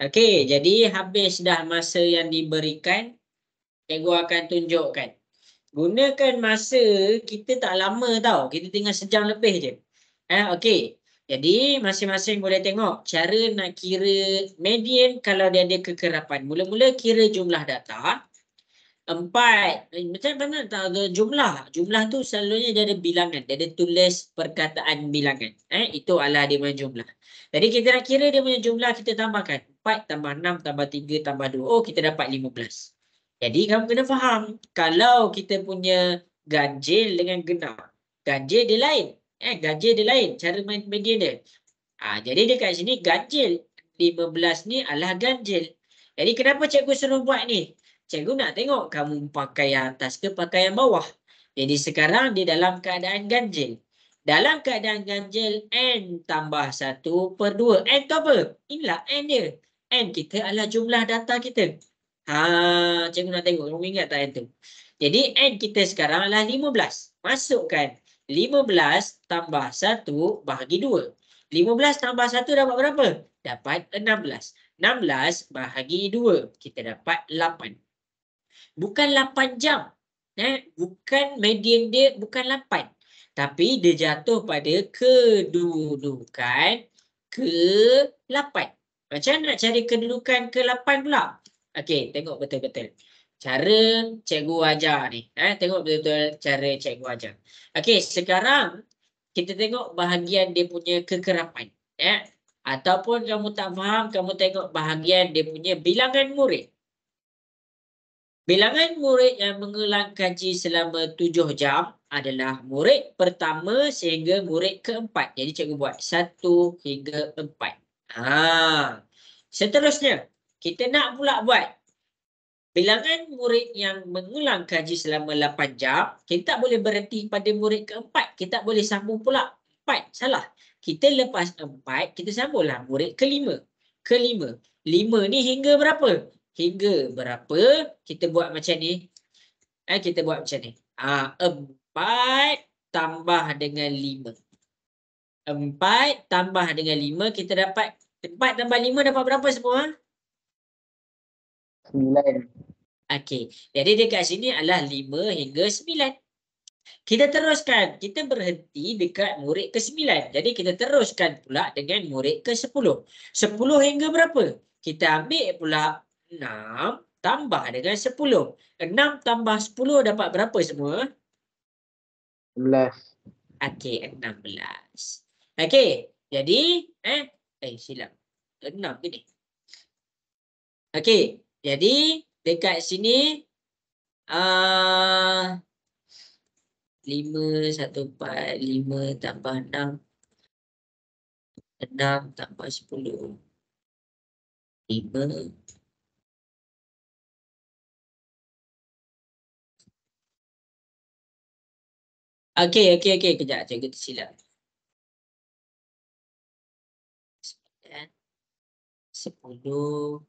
Okey, jadi habis dah masa yang diberikan. Cikgu akan tunjukkan. Gunakan masa kita tak lama tau. Kita tinggal sejam lebih je. Okey. Jadi masing-masing boleh tengok cara nak kira median kalau dia ada kekerapan. Mula-mula kira jumlah data. 4. Macam mana tak ada jumlah? Jumlah tu selalunya dia ada bilangan. Dia ada tulis perkataan bilangan. Itu adalah dia punya jumlah. Jadi kita nak kira dia punya jumlah, kita tambahkan. 4 tambah 6 tambah 3 tambah 2. Oh, kita dapat 15. Jadi kamu kena faham. Kalau kita punya ganjil dengan genap. Ganjil dia lain. Ganjil dia lain. Cara median dia. Jadi dekat sini ganjil. 15 ni adalah ganjil. Jadi kenapa cikgu suruh buat ni? Cikgu nak tengok kamu pakai yang atas ke pakai yang bawah. Jadi sekarang dia dalam keadaan ganjil. Dalam keadaan ganjil, N tambah 1/2. N tu apa? Inilah N dia. N kita adalah jumlah data kita. Cikgu nak tengok. Kamu ingat tak N tu? Jadi N kita sekarang adalah 15. Masukkan 15 tambah 1 bahagi 2. 15 tambah 1 dapat berapa? Dapat 16. 16 bahagi 2. Kita dapat 8. Bukan 8 jam. Bukan median dia bukan 8. Tapi dia jatuh pada kedudukan ke-8. Macam nak cari kedudukan ke-8 pula? Okey, tengok betul-betul. Cara cikgu ajar ni. Tengok betul-betul cara cikgu ajar. Okey, sekarang kita tengok bahagian dia punya kekerapan. Ataupun kamu tak faham, kamu tengok bahagian dia punya bilangan murid. Bilangan murid yang mengulang kaji selama 7 jam adalah murid pertama sehingga murid keempat. Jadi cikgu buat 1 hingga 4. Seterusnya, kita nak pula buat bilangan murid yang mengulang kaji selama 8 jam. Kita tak boleh berhenti pada murid keempat. Kita tak boleh sambung pula 4. Salah. Kita lepas 4, kita sambunglah murid kelima. 5 ni hingga berapa? Hingga berapa? Kita buat macam ni. Kita buat macam ni. 4 tambah dengan 5. 4 tambah dengan 5, kita dapat 4 tambah 5 dapat berapa semua? 9. Okey. Jadi dekat sini adalah 5 hingga 9. Kita teruskan. Kita berhenti dekat murid ke-9. Jadi kita teruskan pula dengan murid ke-10. 10 hingga berapa? Kita ambil pula 6 tambah dengan 10. 6 tambah 10 dapat berapa semua? 11. Okey, 16. Okey, jadi silap. 6 ke ni? Okey, jadi dekat sini 5 1 4 5 tambah 6 tambah 10 5. Okey. Kejap, cikgu tersilap. 10.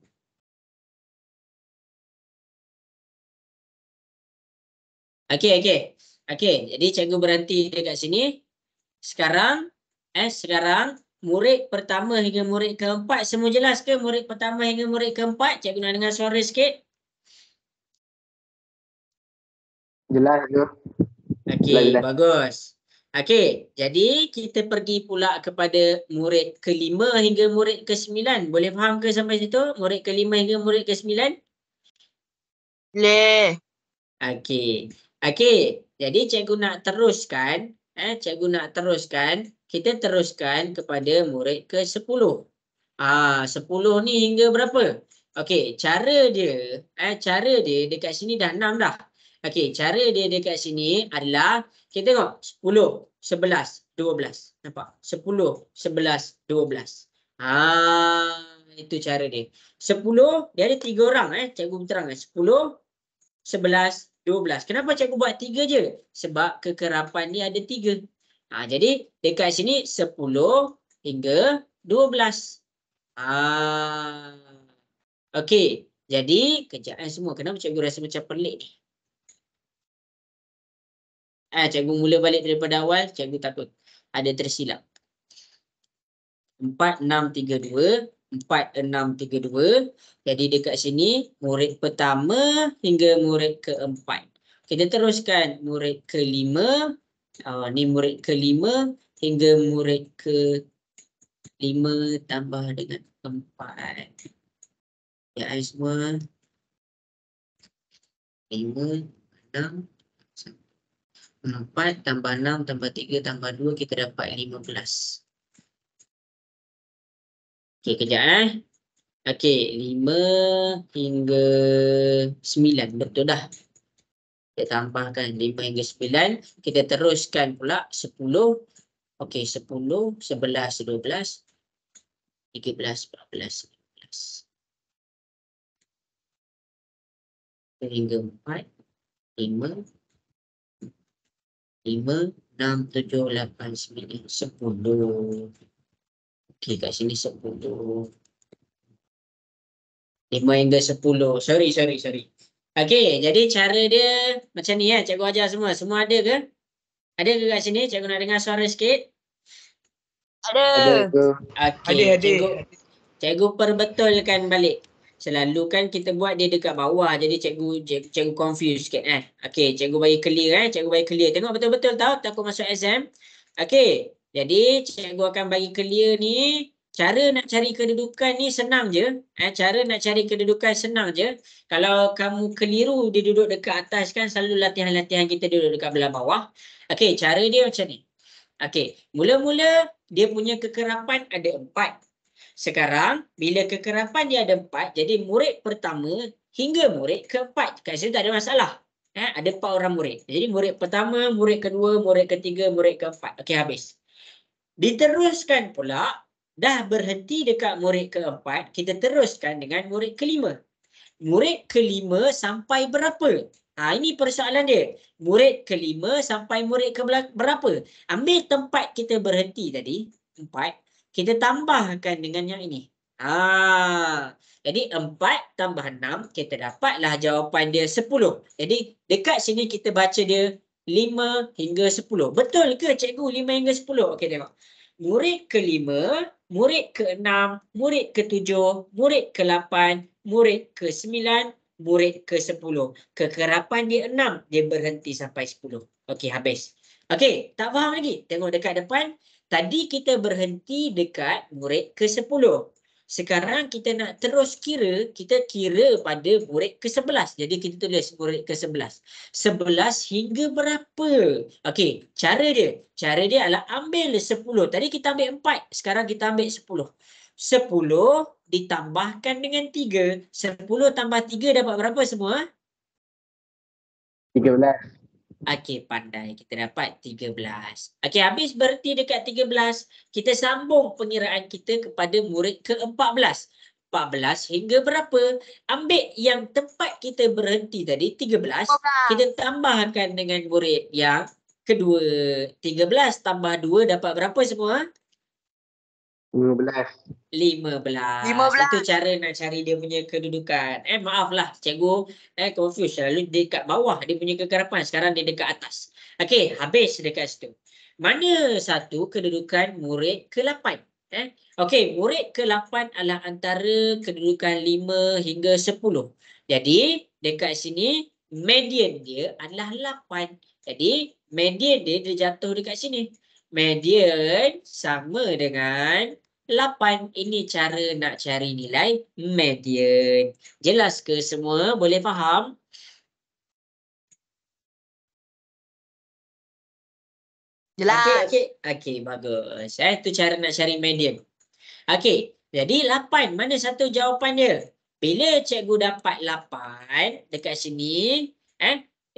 Okey. Jadi cikgu berhenti dekat sini. Sekarang murid pertama hingga murid keempat semua jelas ke? Murid pertama hingga murid keempat? Cikgu nak dengar suara sikit. Jelas tu. Okey, Jelas. bagus. Okey, jadi kita pergi pula kepada murid kelima hingga murid ke-9. Boleh faham ke sampai situ? Murid kelima hingga murid ke-9? Boleh. Okey. Okey, jadi cikgu nak teruskan, cikgu nak teruskan, kita teruskan kepada murid ke-10. 10 ni hingga berapa? Okey, cara dia dekat sini dah 6 dah. Okey, cara dia dekat sini adalah kita tengok 10, 11, 12. Nampak? 10, 11, 12. Itu cara dia. 10 dia ada 3 orang cikgu terangkan. 10, 11, 12. Kenapa cikgu buat 3 je? Sebab kekerapan dia ada 3. Jadi dekat sini 10 hingga 12. Okey. Jadi kejap semua. Kenapa cikgu rasa macam pelik ni? Cikgu mula balik daripada awal. Cikgu takut ada tersilap. 4, 6, 3, 2. 4, 6, 3, 2. Jadi dekat sini murid pertama hingga murid keempat. Kita teruskan murid kelima. Ni murid kelima hingga murid ke-5 tambah dengan 4. Ya semua. 5, 6, 4 tambah 6 tambah 3 tambah 2 kita dapat 15. Okey, kejap Okey, 5 hingga 9. Betul dah. Kita tambahkan 5 hingga 9. Kita teruskan pula 10. Okey, 10, 11, 12, 13, 14, 15. Hingga 4, 5, 5, 6, 7, 8, 9, 10. Okey, kat sini 10. 5 hingga 10. Sorry. Okey, jadi cara dia macam ni cikgu ajar semua. Semua ada ke? Ada ke kat sini? Cikgu nak dengar suara sikit. Ada. Okey, Ada. cikgu perbetulkan balik. Selalu kan kita buat dia dekat bawah. Jadi cikgu confuse sikit Okey, cikgu bagi clear Cikgu bagi clear. Tengok betul-betul tahu takut masuk exam. Okey, jadi cikgu akan bagi clear ni. Cara nak cari kedudukan ni senang je. Cara nak cari kedudukan senang je. Kalau kamu keliru dia duduk dekat atas kan selalu latihan-latihan kita duduk dekat belah bawah. Okey, cara dia macam ni. Okey, mula-mula dia punya kekerapan ada 4. Sekarang bila kekerapan dia ada 4, jadi murid pertama hingga murid keempat. Kat situ tak ada masalah. Ada 4 orang murid. Jadi murid pertama, murid kedua, murid ketiga, murid keempat. Okey, habis. Diteruskan pula, dah berhenti dekat murid keempat, kita teruskan dengan murid kelima. Murid kelima sampai berapa? Ini persoalan dia. Murid kelima sampai murid ke berapa? Ambil tempat kita berhenti tadi, 4. Kita tambahkan dengan yang ini. Jadi 4 tambah 6, kita dapatlah jawapan dia 10. Jadi dekat sini kita baca dia 5 hingga 10. Betul ke cikgu 5 hingga 10? Okey, tengok. Murid kelima, murid ke-6, murid ke-7, murid ke-8, murid ke-9, murid ke-10. Kekerapan dia 6, dia berhenti sampai 10. Okey, habis. Okey, tak faham lagi? Tengok dekat depan. Tadi kita berhenti dekat murid ke-10. Sekarang kita nak terus kira, kita kira pada murid ke-11. Jadi kita tulis murid ke-11. 11 hingga berapa? Okey, cara dia adalah ambil 10. Tadi kita ambil 4, sekarang kita ambil 10. 10 ditambahkan dengan 3. 10 tambah 3 dapat berapa semua? 13. Okey, pandai. Kita dapat 13. Okey, habis berhenti dekat 13. Kita sambung pengiraan kita kepada murid ke-14. 14 hingga berapa? Ambil yang tempat kita berhenti tadi, 13. Kita tambahkan dengan murid yang kedua. 13 tambah 2 dapat berapa semua? 15. 15. Itu cara nak cari dia punya kedudukan. Maaflah cikgu confuse. Lalu dekat bawah dia punya kekerapan, sekarang dia dekat atas. Okey, habis dekat situ. Mana satu kedudukan murid ke-8? Okey, murid ke-8 adalah antara kedudukan 5 hingga 10. Jadi, dekat sini median dia adalah 8. Jadi, median dia jatuh dekat sini. Median sama dengan 8. Ini cara nak cari nilai median. Jelas ke semua? Boleh faham? Jelas. Okey, bagus. Itu cara nak cari median. Okey, jadi 8 mana satu jawapan dia? Bila cikgu dapat 8 dekat sini,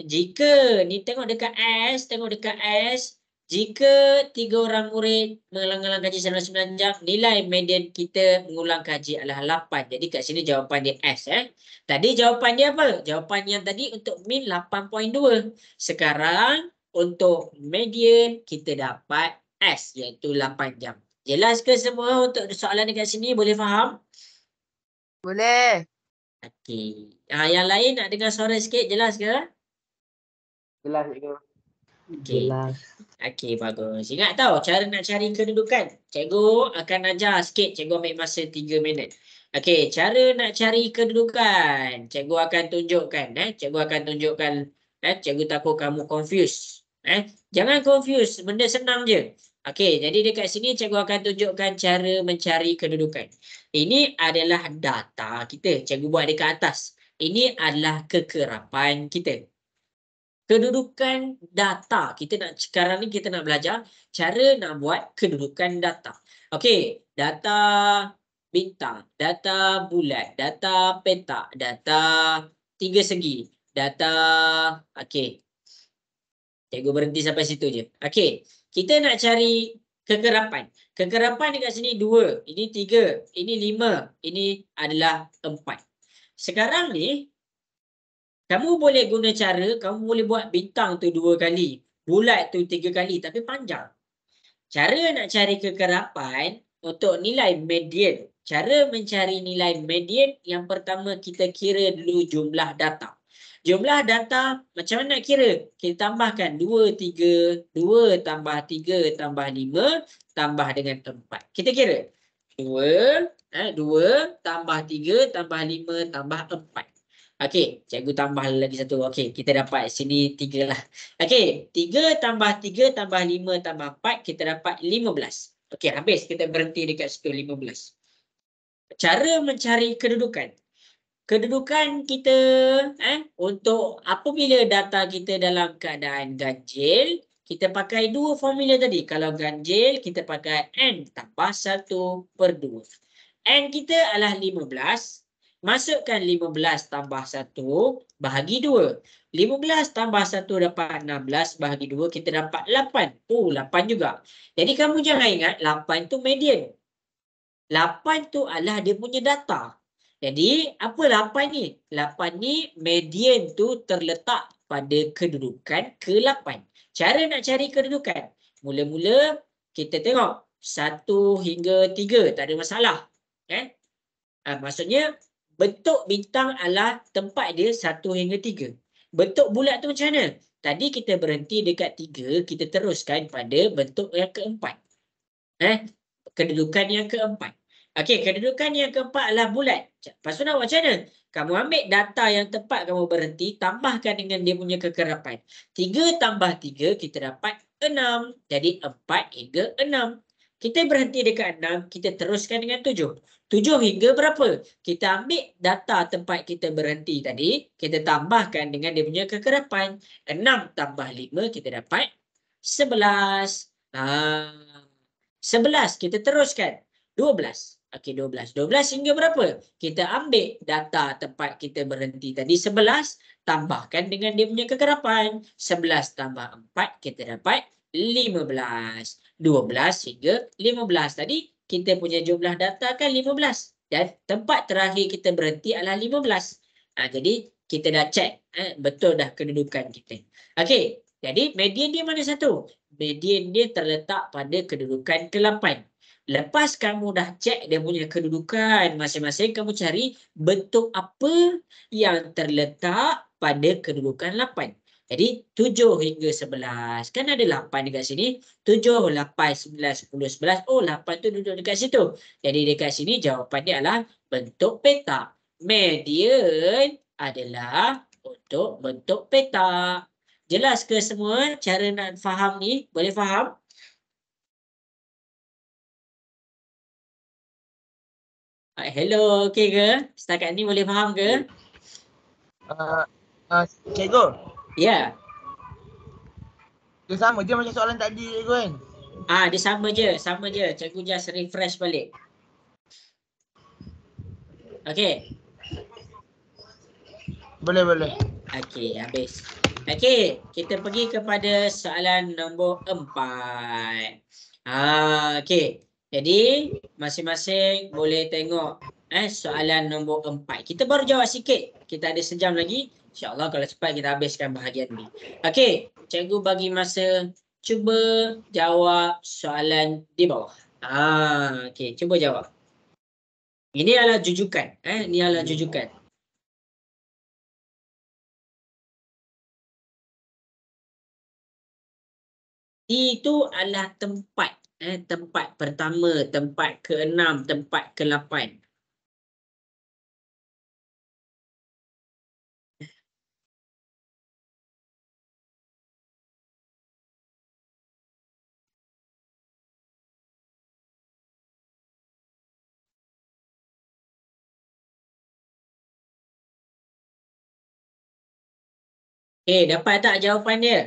jika ni tengok dekat S, jika 3 orang murid mengulang kaji selama 9 jam, nilai median kita mengulang kaji adalah 8. Jadi kat sini jawapan dia S. Tadi jawapan dia apa? Jawapan yang tadi untuk min 8.2. Sekarang untuk median kita dapat S iaitu 8 jam. Jelas ke semua untuk soalan dekat sini? Boleh faham? Boleh. Okey. Yang lain nak dengar suara sikit, jelas ke? Jelas cikgu. Okey. Okey, bagus. Ingat tau, cara nak cari kedudukan. Cikgu akan ajar sikit, cikgu ambil masa 3 minit. Okey, cara nak cari kedudukan. Cikgu akan tunjukkan. Cikgu akan tunjukkan. Cikgu takut kamu confuse. Jangan confuse, benda senang je. Okey, jadi dekat sini cikgu akan tunjukkan cara mencari kedudukan. Ini adalah data kita. Cikgu buat dekat atas. Ini adalah kekerapan kita. Kedudukan data. Sekarang ni kita nak belajar cara nak buat kedudukan data. Okey, data bintang, data bulat, data petak, data 3 segi, data okey. Cikgu berhenti sampai situ je. Okey, kita nak cari kekerapan. Kekerapan dekat sini 2, ini 3, ini 5, ini adalah 4. Sekarang ni kamu boleh guna cara, kamu boleh buat bintang tu 2 kali, bulat tu 3 kali, tapi panjang. Cara nak cari kekerapan untuk nilai median. Cara mencari nilai median, yang pertama kita kira dulu jumlah data. Jumlah data macam mana nak kira? Kita tambahkan 2, 3, 2 tambah 3 tambah 5 tambah dengan 4. Kita kira 2 tambah 3 tambah 5 tambah 4. Okey, cikgu tambah lagi satu. Okey, kita dapat sini 3 lah. Okey, 3 tambah 3 tambah 5 tambah 4, kita dapat 15. Okey, habis. Kita berhenti dekat situ 15. Cara mencari kedudukan. Kedudukan kita untuk apabila data kita dalam keadaan ganjil, kita pakai 2 formula tadi. Kalau ganjil, kita pakai N tambah 1/2. N kita adalah 15. Masukkan 15 tambah 1 bahagi 2. 15 tambah 1 dapat 16 bahagi 2, kita dapat 8. 8 juga. Jadi kamu jangan ingat 8 tu median. 8 tu adalah dia punya data. Jadi apa 8 ni? 8 ni median tu terletak pada kedudukan ke-8. Cara nak cari kedudukan. Mula-mula kita tengok 1 hingga 3, tak ada masalah. Maksudnya bentuk bintang adalah tempat dia 1 hingga 3. Bentuk bulat tu macam mana? Tadi kita berhenti dekat 3, kita teruskan pada bentuk yang keempat. Kedudukan yang keempat. Okey, kedudukan yang keempat adalah bulat. Lepas tu nak buat macam mana? Kamu ambil data yang tepat, kamu berhenti, tambahkan dengan dia punya kekerapan. 3 tambah 3, kita dapat 6. Jadi 4 hingga 6. Kita berhenti dekat 6, kita teruskan dengan 7. 7 hingga berapa? Kita ambil data tempat kita berhenti tadi, kita tambahkan dengan dia punya kekerapan. 6 tambah 5, kita dapat 11. 11, kita teruskan. 12. Okey, 12. 12 hingga berapa? Kita ambil data tempat kita berhenti tadi, 11, tambahkan dengan dia punya kekerapan. 11 tambah 4, kita dapat 15. 12 hingga 15. Tadi kita punya jumlah data kan 15. Dan tempat terakhir kita berhenti adalah 15. Jadi kita dah cek betul dah kedudukan kita. Okey, jadi median dia mana satu? Median dia terletak pada kedudukan ke-8. Lepas kamu dah cek dia punya kedudukan masing-masing, kamu cari bentuk apa yang terletak pada kedudukan 8. Jadi 7 hingga 11. Kan ada 8 dekat sini. 7, 8, 9, 10, 11. Oh 8 tu duduk dekat situ. Jadi dekat sini jawapan dia adalah bentuk petak. Median adalah untuk bentuk petak. Jelas ke semua cara nak faham ni? Boleh faham? Hello, okey ke? Setakat ni boleh faham ke? Cikgu, Ya. dia sama je macam soalan tadi cikgu kan? Dia sama je. Cikgu just refresh balik. Okey. Boleh. Okey, habis. Okey, kita pergi kepada soalan nombor 4. Okey. Jadi, masing-masing boleh tengok soalan nombor 4. Kita baru jawab sikit. Kita ada sejam lagi. InsyaAllah kalau cepat kita habiskan bahagian ni. Okey, cikgu bagi masa. Cuba jawab soalan di bawah. Okey, cuba jawab. Ini adalah jujukan. Ini adalah jujukan. Itu adalah tempat. Tempat pertama, tempat ke-6, tempat ke-8. Dapat tak jawapan dia?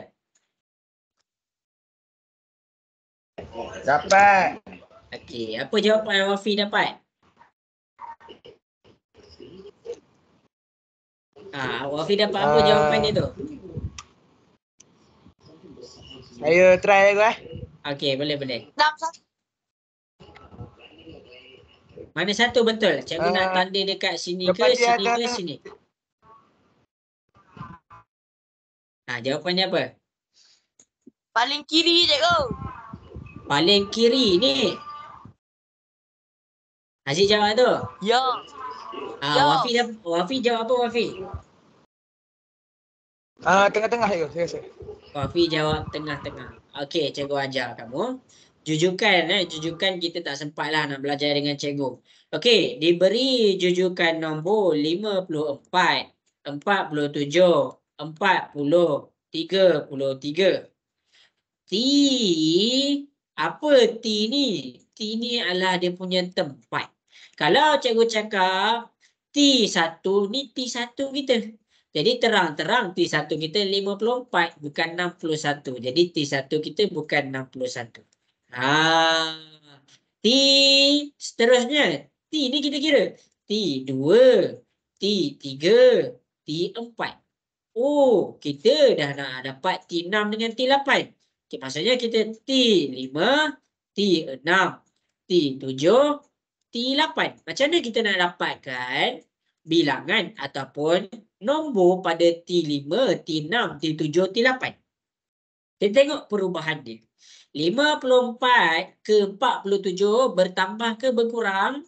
Dapat. Okey, apa jawapan Wafi dapat? Wafi dapat apa jawapan dia tu? Saya try cikgu Okey, boleh. 6 Mana satu betul? Cikgu nak tanda dekat sini ke, depan dia sini ada- ke, sini? Jawapannya apa? paling kiri cikgu. Paling kiri ni. Aziz jawab tu. Ya. Ya. Wafi jawab apa Wafi? Tengah-tengah cikgu, saya rasa. Wafi jawab tengah-tengah. Okey, cikgu ajar kamu. Jujukan kita tak sempat lah nak belajar dengan cikgu. Okey, diberi jujukan nombor 54, 47, 40, 33. T, apa T ni? T ni adalah dia punya tempat. Kalau cikgu cakap T1 ni T1 kita. Jadi terang-terang T1 kita 54 bukan 61. Jadi T1 kita bukan 61. T seterusnya. T ni kita kira. T2, T3, T4. Oh, kita dah nak dapat T6 dengan T8. Okay, maksudnya kita T5, T6, T7, T8. Macam mana kita nak dapatkan bilangan ataupun nombor pada T5, T6, T7, T8? Kita tengok perubahan dia. 54 ke 47 bertambah ke berkurang?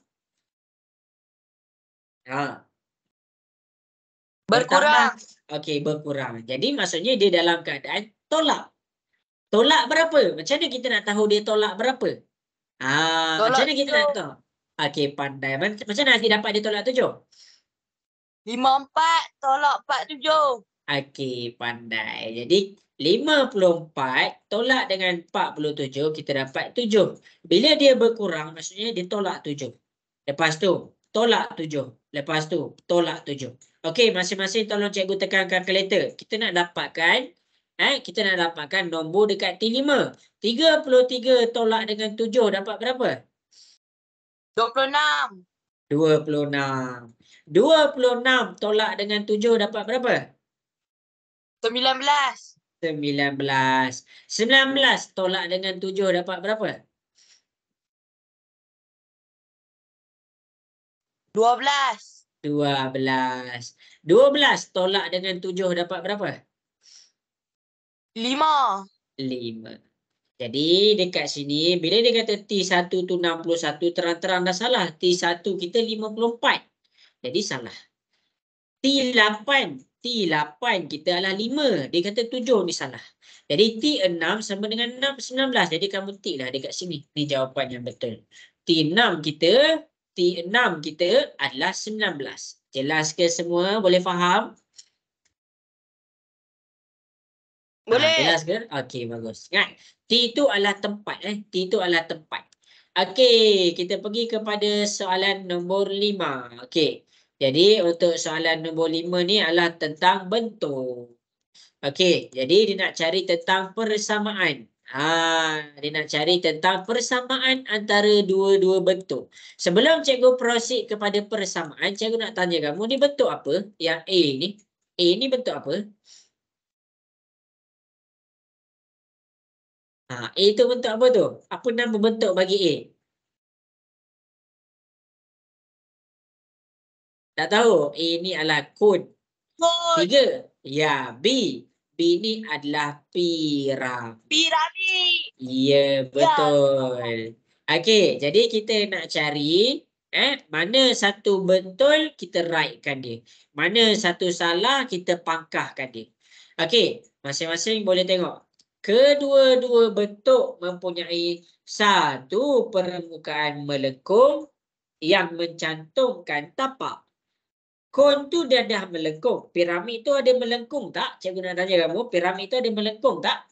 Berkurang. Okey, berkurang. Jadi maksudnya dia dalam keadaan tolak. Tolak berapa? Macam mana kita nak tahu dia tolak berapa? Macam mana kita nak tahu? Okey, pandai. Macam mana nanti dapat dia tolak 7? 54 tolak 47. Okey, pandai. Jadi 54 tolak dengan 47 kita dapat 7. Bila dia berkurang maksudnya dia tolak 7. Lepas tu tolak 7. Lepas tu tolak 7. Okey, masing-masing tolong cikgu tekan kalkulator. Kita nak dapatkan nombor dekat T5. 33 tolak dengan 7 dapat berapa? 26. 26. 26 tolak dengan 7 dapat berapa? 19. 19. 19 tolak dengan 7 dapat berapa? 12. 12. 12 tolak dengan 7 dapat berapa? 5. 5. Jadi dekat sini bila dia kata T1 tu 61 terang-terang dah salah. T1 kita 54. Jadi salah. T8 T8 kita adalah 5. Dia kata 7 ni salah. Jadi T6 sama dengan 6, 19. Jadi kamu tik lah dekat sini. Ni jawapan yang betul. T6 kita adalah 19. Jelas ke semua? Boleh faham? Boleh. Jelas ke? Okey, bagus. Ingat, T itu adalah tempat. T itu adalah tempat. Okey, kita pergi kepada soalan nombor 5. Okey. Jadi untuk soalan nombor 5 ni adalah tentang bentuk. Okey, jadi dia nak cari tentang persamaan. Dia nak cari tentang persamaan antara dua-dua bentuk. Sebelum cikgu proceed kepada persamaan, cikgu nak tanya kamu, ni bentuk apa? Yang A ni. A ni bentuk apa? A tu bentuk apa tu? Apa nama bentuk bagi A? Tak tahu. A ni adalah kon. Kon. 3. Ya, B. B ni adalah piramid. Piramid. Ya, betul. Okey, jadi kita nak cari mana satu betul, kita rightkan dia. Mana satu salah, kita pangkahkan dia. Okey, masing-masing boleh tengok. Kedua-dua bentuk mempunyai satu permukaan melengkung yang mencantumkan tapak. Kon tu dia dah melengkung. Piramid tu ada melengkung tak? Cikgu nak tanya kamu, piramid tu ada melengkung tak?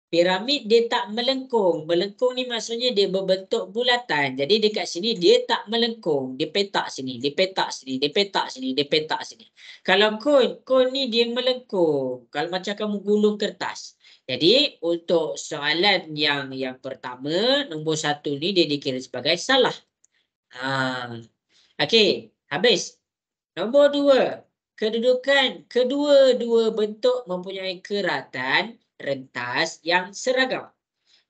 Piramid dia tak melengkung. Melengkung ni maksudnya dia berbentuk bulatan. Jadi dekat sini dia tak melengkung. Dia petak sini, dia petak sini, dia petak sini, dia petak sini. Kalau kon ni dia melengkung. Kalau macam kamu gulung kertas. Jadi untuk soalan yang pertama, nombor 1 ni dia dikira sebagai salah. Okey, habis. Nombor 2. Kedudukan kedua-dua bentuk mempunyai keratan rentas yang seragam.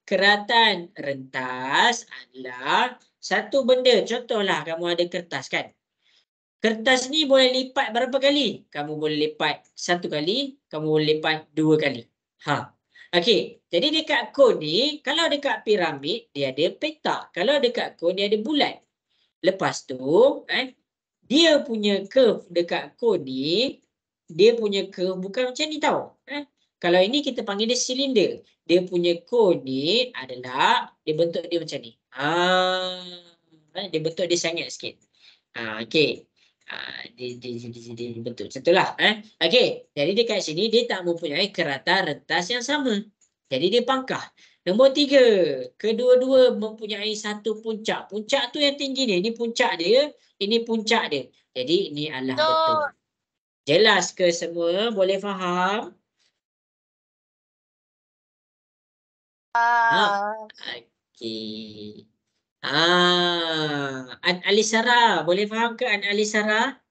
Keratan rentas adalah satu benda. Contohlah kamu ada kertas kan. Kertas ni boleh lipat berapa kali? Kamu boleh lipat 1 kali, kamu boleh lipat 2 kali. Okey, jadi dekat kon ni, kalau dekat piramid dia ada petak. Kalau dekat kon dia ada bulat. Lepas tu, dia punya curve dekat kon ni, dia punya curve bukan macam ni tau. Kalau ini kita panggil dia silinder. Dia punya kon ni adalah, dia bentuk dia macam ni. Dia bentuk dia sangat sikit. Okey. Dia bentuk macam itulah. Okey, jadi dekat sini dia tak mempunyai keratan rentas yang sama. Jadi dia pangkah. Nombor 3, kedua-dua mempunyai satu puncak. Puncak tu yang tinggi ni. Ini puncak dia, ini puncak dia. Jadi ini adalah betul. Jelas ke semua? Boleh faham? Okey. An Alisara, boleh faham ke An Alisara?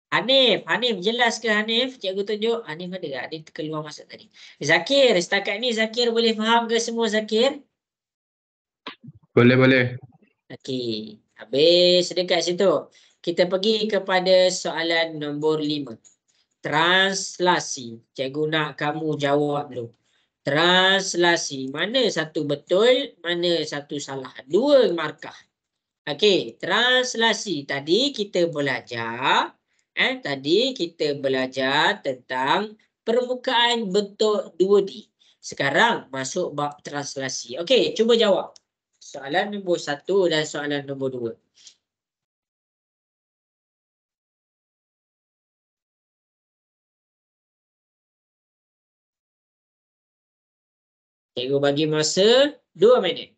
Hanif, jelas ke Hanif? Cikgu tunjuk. Hanif ada tak? Dia keluar masuk tadi. Zakir, setakat ni Zakir boleh faham ke semua Zakir? Boleh. Okey, habis dekat situ. Kita pergi kepada soalan nombor 5. Translasi. Cikgu nak kamu jawab dulu. Translasi. Mana satu betul, mana satu salah. 2 markah. Okey, translasi. Tadi kita belajar tentang permukaan bentuk 2D. Sekarang masuk bab translasi. Okey, cuba jawab. Soalan nombor 1 dan soalan nombor 2. Cikgu bagi masa 2 minit.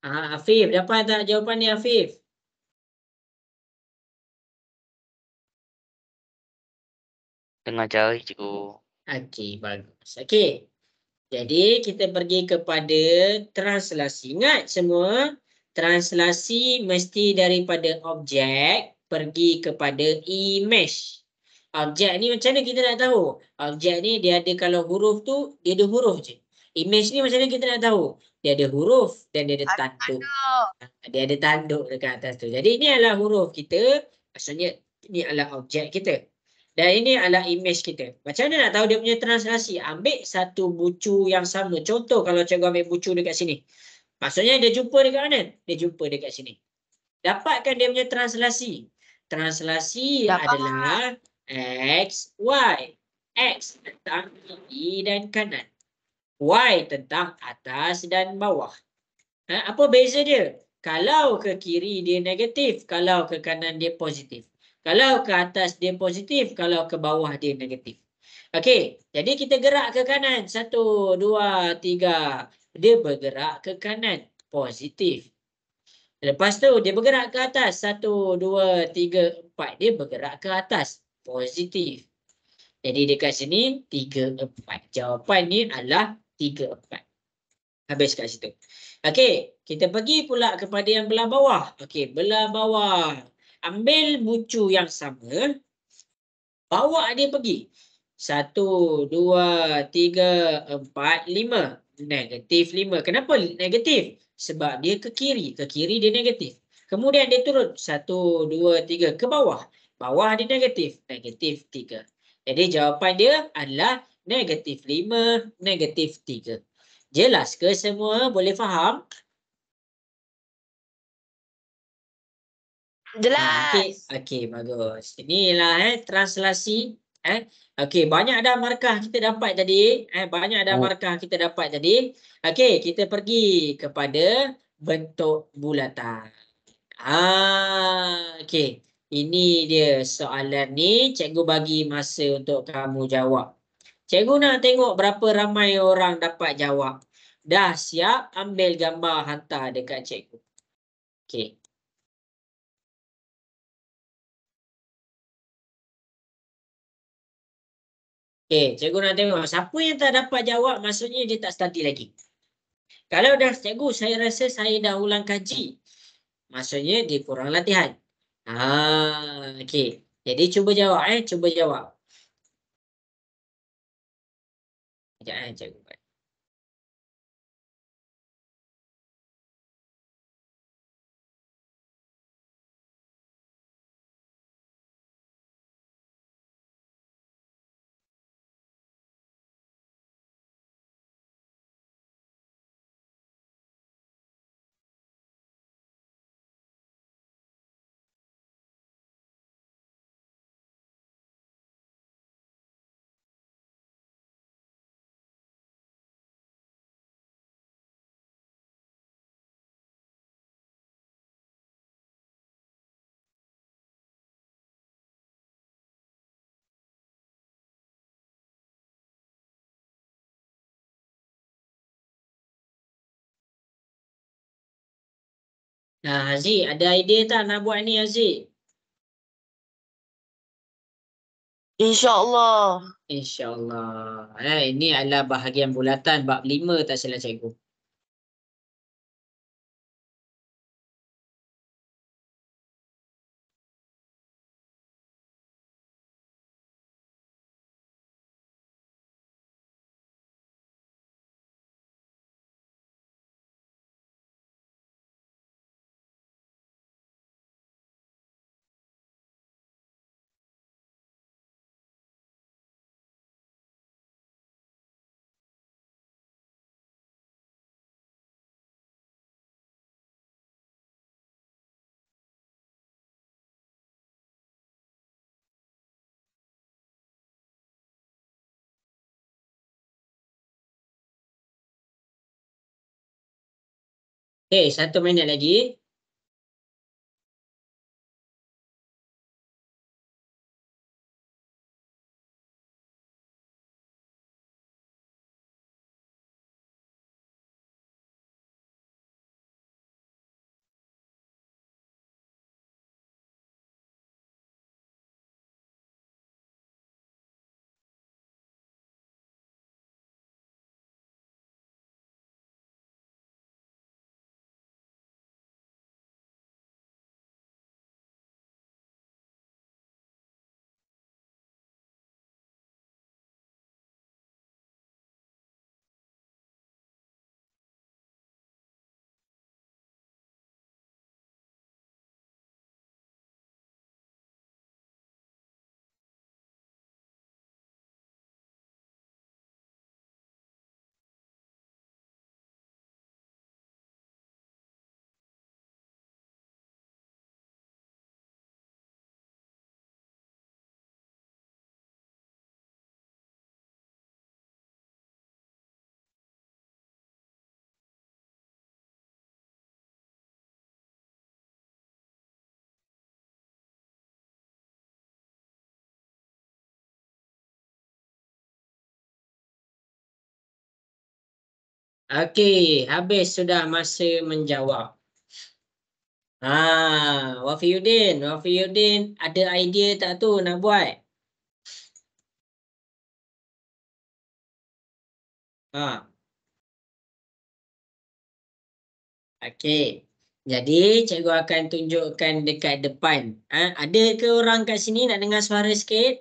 Afif, dapat tak jawapan ni Afif? Tengah cari cikgu. Okey, bagus. Okey. Jadi kita pergi kepada translasi. Ingat semua, translasi mesti daripada objek pergi kepada image. Objek ni macam mana kita nak tahu? Objek ni dia ada, kalau huruf tu dia ada huruf je. Image ni macam mana kita nak tahu? Dia ada huruf dan dia ada tanduk. Dia ada tanduk dekat atas tu. Jadi ini adalah huruf kita. Maksudnya ini adalah objek kita. Dan ini adalah image kita. Macam mana nak tahu dia punya translasi? Ambil satu bucu yang sama. Contoh kalau cikgu ambil bucu dekat sini. Maksudnya dia jumpa dekat mana? Dia jumpa dekat sini. Dapatkan dia punya translasi. Translasi adalah X, Y. X tentang kiri dan kanan. Y tentang atas dan bawah. Apa beza dia? Kalau ke kiri dia negatif, kalau ke kanan dia positif. Kalau ke atas dia positif, kalau ke bawah dia negatif. Okey, jadi kita gerak ke kanan. 1, 2, 3. Dia bergerak ke kanan. Positif. Lepas tu dia bergerak ke atas. 1, 2, 3, 4. Dia bergerak ke atas. Positif. Jadi dekat sini 3, 4. Jawapan ni adalah 3, 4. Habis kat situ. Okey, kita pergi pula kepada yang belah bawah. Okey, belah bawah. Ambil bucu yang sama. Bawa dia pergi. 1, 2, 3, 4, 5. Negatif 5. Kenapa negatif? Sebab dia ke kiri. Ke kiri dia negatif. Kemudian dia turun. 1, 2, 3. Ke bawah. Bawah dia negatif. Negatif 3. Jadi jawapan dia adalah negatif 5, negatif 3. Jelas ke semua? Boleh faham? Jelas. Okey, bagus. Inilah translasi. Okey, banyak dah markah kita dapat tadi. Banyak dah markah kita dapat tadi. Okey, kita pergi kepada bentuk bulatan. Okey. Ini dia soalan ni. Cikgu bagi masa untuk kamu jawab. Cikgu nak tengok berapa ramai orang dapat jawab. Dah siap? Ambil gambar hantar dekat cikgu. Okey. Okey, cikgu nak tengok siapa yang tak dapat jawab, maksudnya dia tak study lagi. Kalau dah cikgu, saya rasa saya dah ulang kaji. Maksudnya dia kurang latihan. Okey. Jadi cuba jawab cuba jawab. Sekejap cikgu. Haziq, ada idea tak nak buat ni Haziq? InsyaAllah. InsyaAllah. Ini adalah bahagian bulatan bab 5 tak silap cikgu. Okey, 1 minit lagi. Okey, habis sudah masa menjawab. Wafiuddin ada idea tak tu nak buat? Okey. Jadi cikgu akan tunjukkan dekat depan. Ada ke orang kat sini nak dengar suara sikit?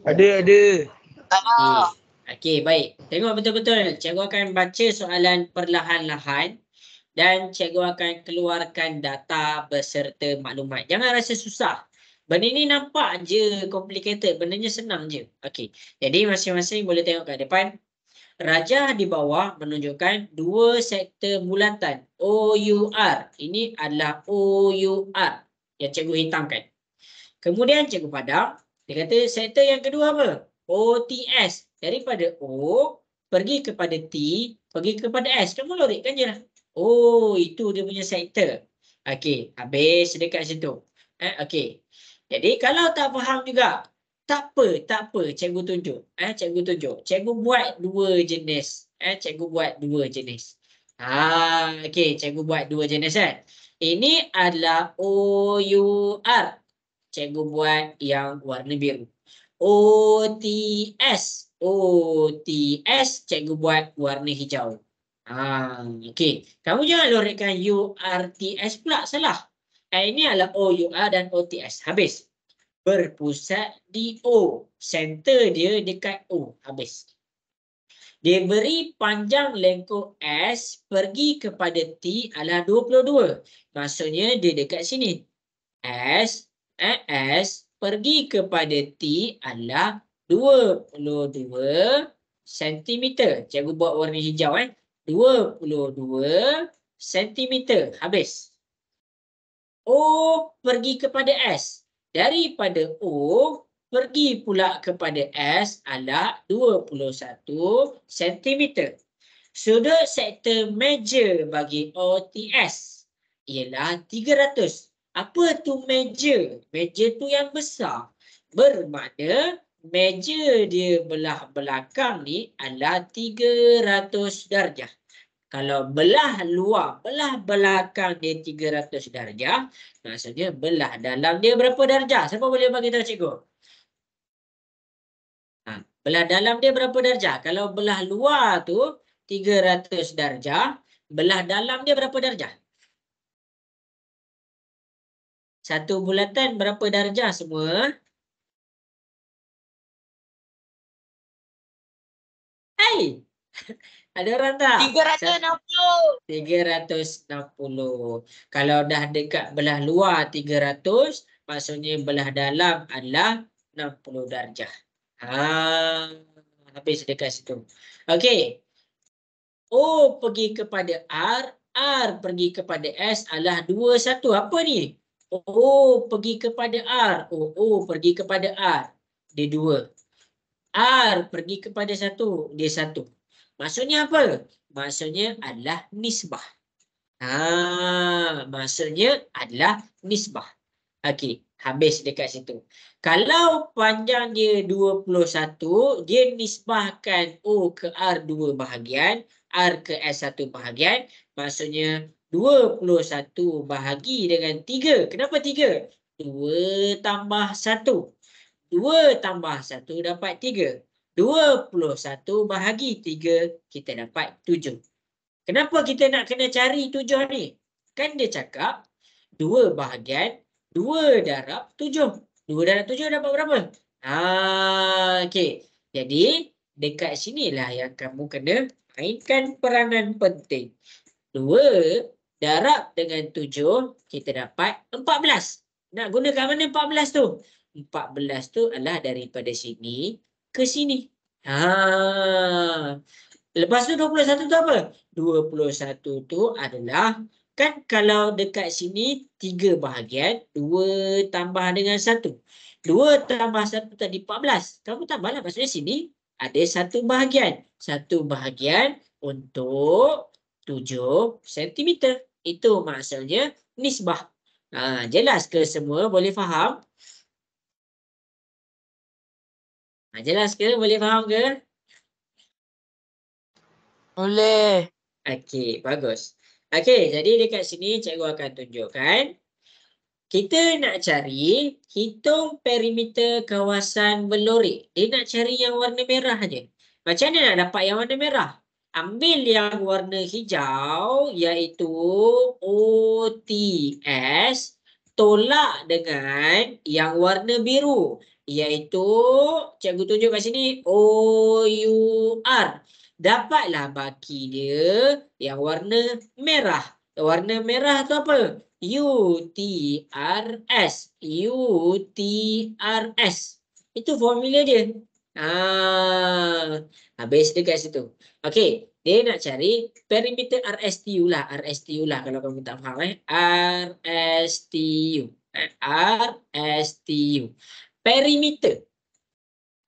Ada. Okey, baik. Tengok betul-betul. Cikgu akan baca soalan perlahan-lahan dan cikgu akan keluarkan data beserta maklumat. Jangan rasa susah. Benda ni nampak je complicated. Bendanya senang je. Okey. Jadi masing-masing boleh tengok kat depan. Rajah di bawah menunjukkan dua sektor bulatan OUR. Ini adalah OUR yang cikgu hitamkan. Kemudian cikgu padam. Dia kata sektor yang kedua apa? OTS. Daripada O pergi kepada T, pergi kepada S. Kamu lorikkan je lah. Oh, itu dia punya sektor. Okey, habis dekat situ. Okey. Jadi kalau tak faham juga, tak apa, cikgu tunjuk. Cikgu buat dua jenis. Cikgu buat dua jenis. Okey, cikgu buat dua jenis kan. Ini adalah OUR. Cikgu buat yang warna biru. OTS. Cikgu buat warna hijau. Okey. Kamu jangan lorikkan URTS pula, salah. Ini adalah OUR dan OTS. Habis. Berpusat di O. Center dia dekat O. Habis. Dia beri panjang lengkung S pergi kepada T adalah 22. Maksudnya dia dekat sini. S pergi kepada T adalah 22 cm. Cikgu buat warna hijau 22 cm. Habis. O pergi kepada S. Daripada O pergi pula kepada S adalah 21 cm. Sudut sektor meja bagi OTS ialah 300. Apa tu meja? Meja tu yang besar. Bermakna meja dia belah belakang ni adalah 300 darjah. Kalau belah luar, belah belakang dia 300 darjah, maksudnya belah dalam dia berapa darjah? Siapa boleh bagi tahu cikgu? Belah dalam dia berapa darjah? Kalau belah luar tu 300 darjah, belah dalam dia berapa darjah? Satu bulatan berapa darjah semua? Hai! Ada orang tak? 360. 360. Kalau dah dekat belah luar 300, maksudnya belah dalam adalah 60 darjah. Habis dekat situ. Okey. O pergi kepada R pergi kepada S adalah 21. Apa ni? O pergi kepada R. O pergi kepada R. Dia 2. R pergi kepada 1. Dia 1. Maksudnya apa? Maksudnya adalah nisbah. Maksudnya adalah nisbah. Okey, habis dekat situ. Kalau panjang dia 21, dia nisbahkan O ke R 2 bahagian, R ke S 1 bahagian, maksudnya 21 bahagi dengan 3. Kenapa 3? 2 tambah 1. 2 tambah 1 dapat 3. 21 bahagi 3, kita dapat 7. Kenapa kita nak kena cari 7 ni? Kan dia cakap 2 bahagian 2 darab 7. 2 darab 7 dapat berapa? Okey. Jadi, dekat sinilah yang kamu kena mainkan peranan penting. 2 darab dengan 7, kita dapat 14. Nak guna kat mana 14 tu? 14 tu adalah daripada sini ke sini. Lepas tu 21 tu apa? 21 tu adalah, kan kalau dekat sini 3 bahagian, 2 tambah dengan 1. 2 tambah 1 tadi 14. Kamu tambahlah, maksudnya sini ada 1 bahagian. 1 bahagian untuk 7 cm. Itu maksudnya nisbah. Jelas ke semua? Boleh faham? Jelas ke? Boleh faham ke? Boleh. Okey, bagus. Okey, jadi dekat sini cikgu akan tunjukkan. Kita nak cari hitung perimeter kawasan berlori. Dia nak cari yang warna merah je. Macam mana nak dapat yang warna merah? Ambil yang warna hijau iaitu OTS tolak dengan yang warna biru iaitu cikgu tunjuk kat sini OUR. Dapatlah baki dia yang warna merah. Warna merah tu apa? UTRS. UTRS. Itu formula dia. Habis dekat situ. Okey, dia nak cari perimeter RSTU lah. RSTU lah kalau kamu tak faham RSTU. RSTU. Perimeter.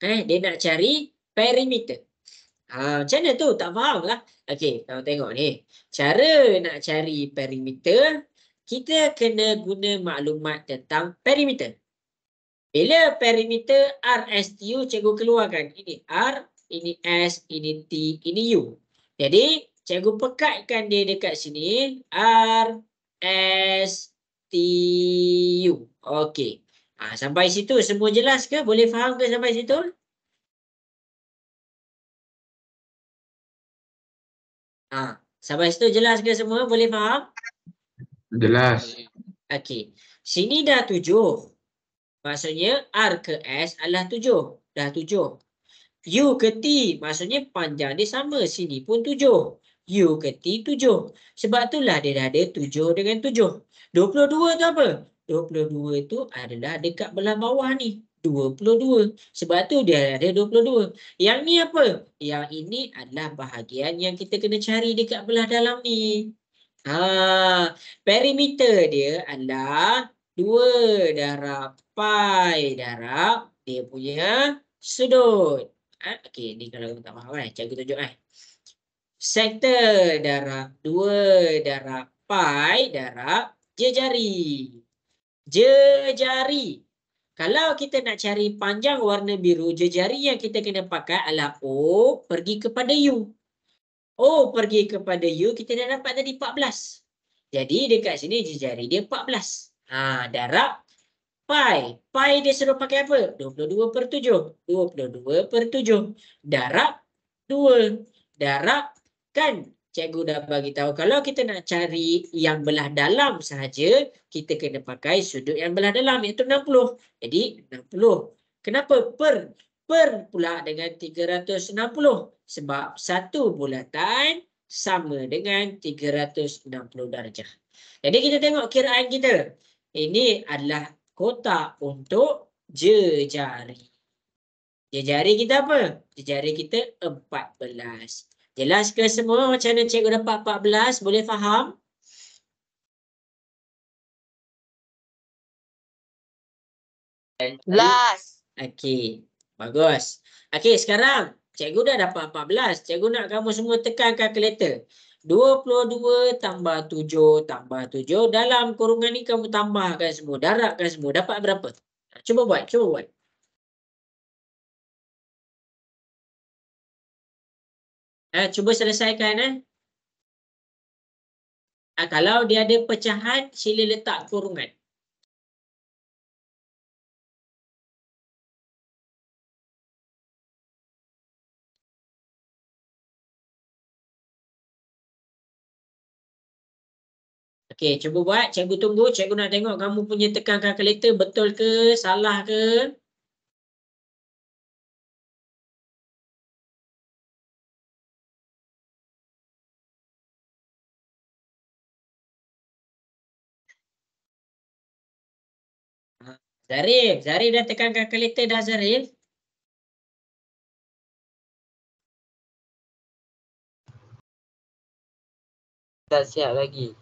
Dia nak cari perimeter. Macam mana tu? Tak faham lah. Okey, kamu tengok ni. Cara nak cari perimeter, kita kena guna maklumat tentang perimeter. Bila perimeter RSTU cikgu keluarkan. Ini R, ini S, ini T, ini U. Jadi, cikgu pekatkan dia dekat sini. RSTU. Okey. Sampai situ semua jelas ke? Boleh faham ke sampai situ? Sampai situ jelas ke semua? Boleh faham? Jelas. Okey. Sini dah 7. Maksudnya R ke S adalah 7. Dah 7. U ke T maksudnya panjang dia sama. Sini pun 7. U ke T 7. Sebab itulah dia dah ada 7 dengan 7. 22 tu apa? 22 tu adalah dekat belah bawah ni. 22. Sebab tu dia ada 22. Yang ni apa? Yang ini adalah bahagian yang kita kena cari dekat belah dalam ni. Perimeter dia adalah 2 darab pi darab dia punya sudut. Okey, ni kalau kamu tak faham cikgu tunjuk Sektor darab 2 darab pi darab jejari. Jejari. Kalau kita nak cari panjang warna biru, jejari yang kita kena pakai adalah O pergi kepada U. O pergi kepada U, kita dah dapat tadi 14. Jadi dekat sini jejari dia 14. Darab pi. Pi dia suruh pakai apa? 22 per 7. 22 per 7. Darab 2. Darab kan? Cikgu dah bagi tahu kalau kita nak cari yang belah dalam sahaja, kita kena pakai sudut yang belah dalam iaitu 60. Jadi 60. Kenapa per? Per pula dengan 360. Sebab satu bulatan sama dengan 360 darjah. Jadi kita tengok kiraan kita. Ini adalah kotak untuk jejari. Jejari kita apa? Jejari kita 14. Jelas ke semua macam mana cikgu dapat 14? Boleh faham? Jelas. Okey. Bagus. Okey, sekarang cikgu dah dapat 14. Cikgu nak kamu semua tekan kalkulator. 22 tambah 7 tambah 7. Dalam kurungan ni kamu tambahkan semua. Darabkan semua. Dapat berapa? Cuba buat. Cuba buat. Cuba selesaikan. Kalau dia ada pecahan, sila letak kurungan. Okey, cuba buat. Cikgu tunggu. Cikgu nak tengok kamu punya tekan kalkulator betul ke, salah ke. Zarif dah tekan kalkulator dah Zarif? Tak siap lagi.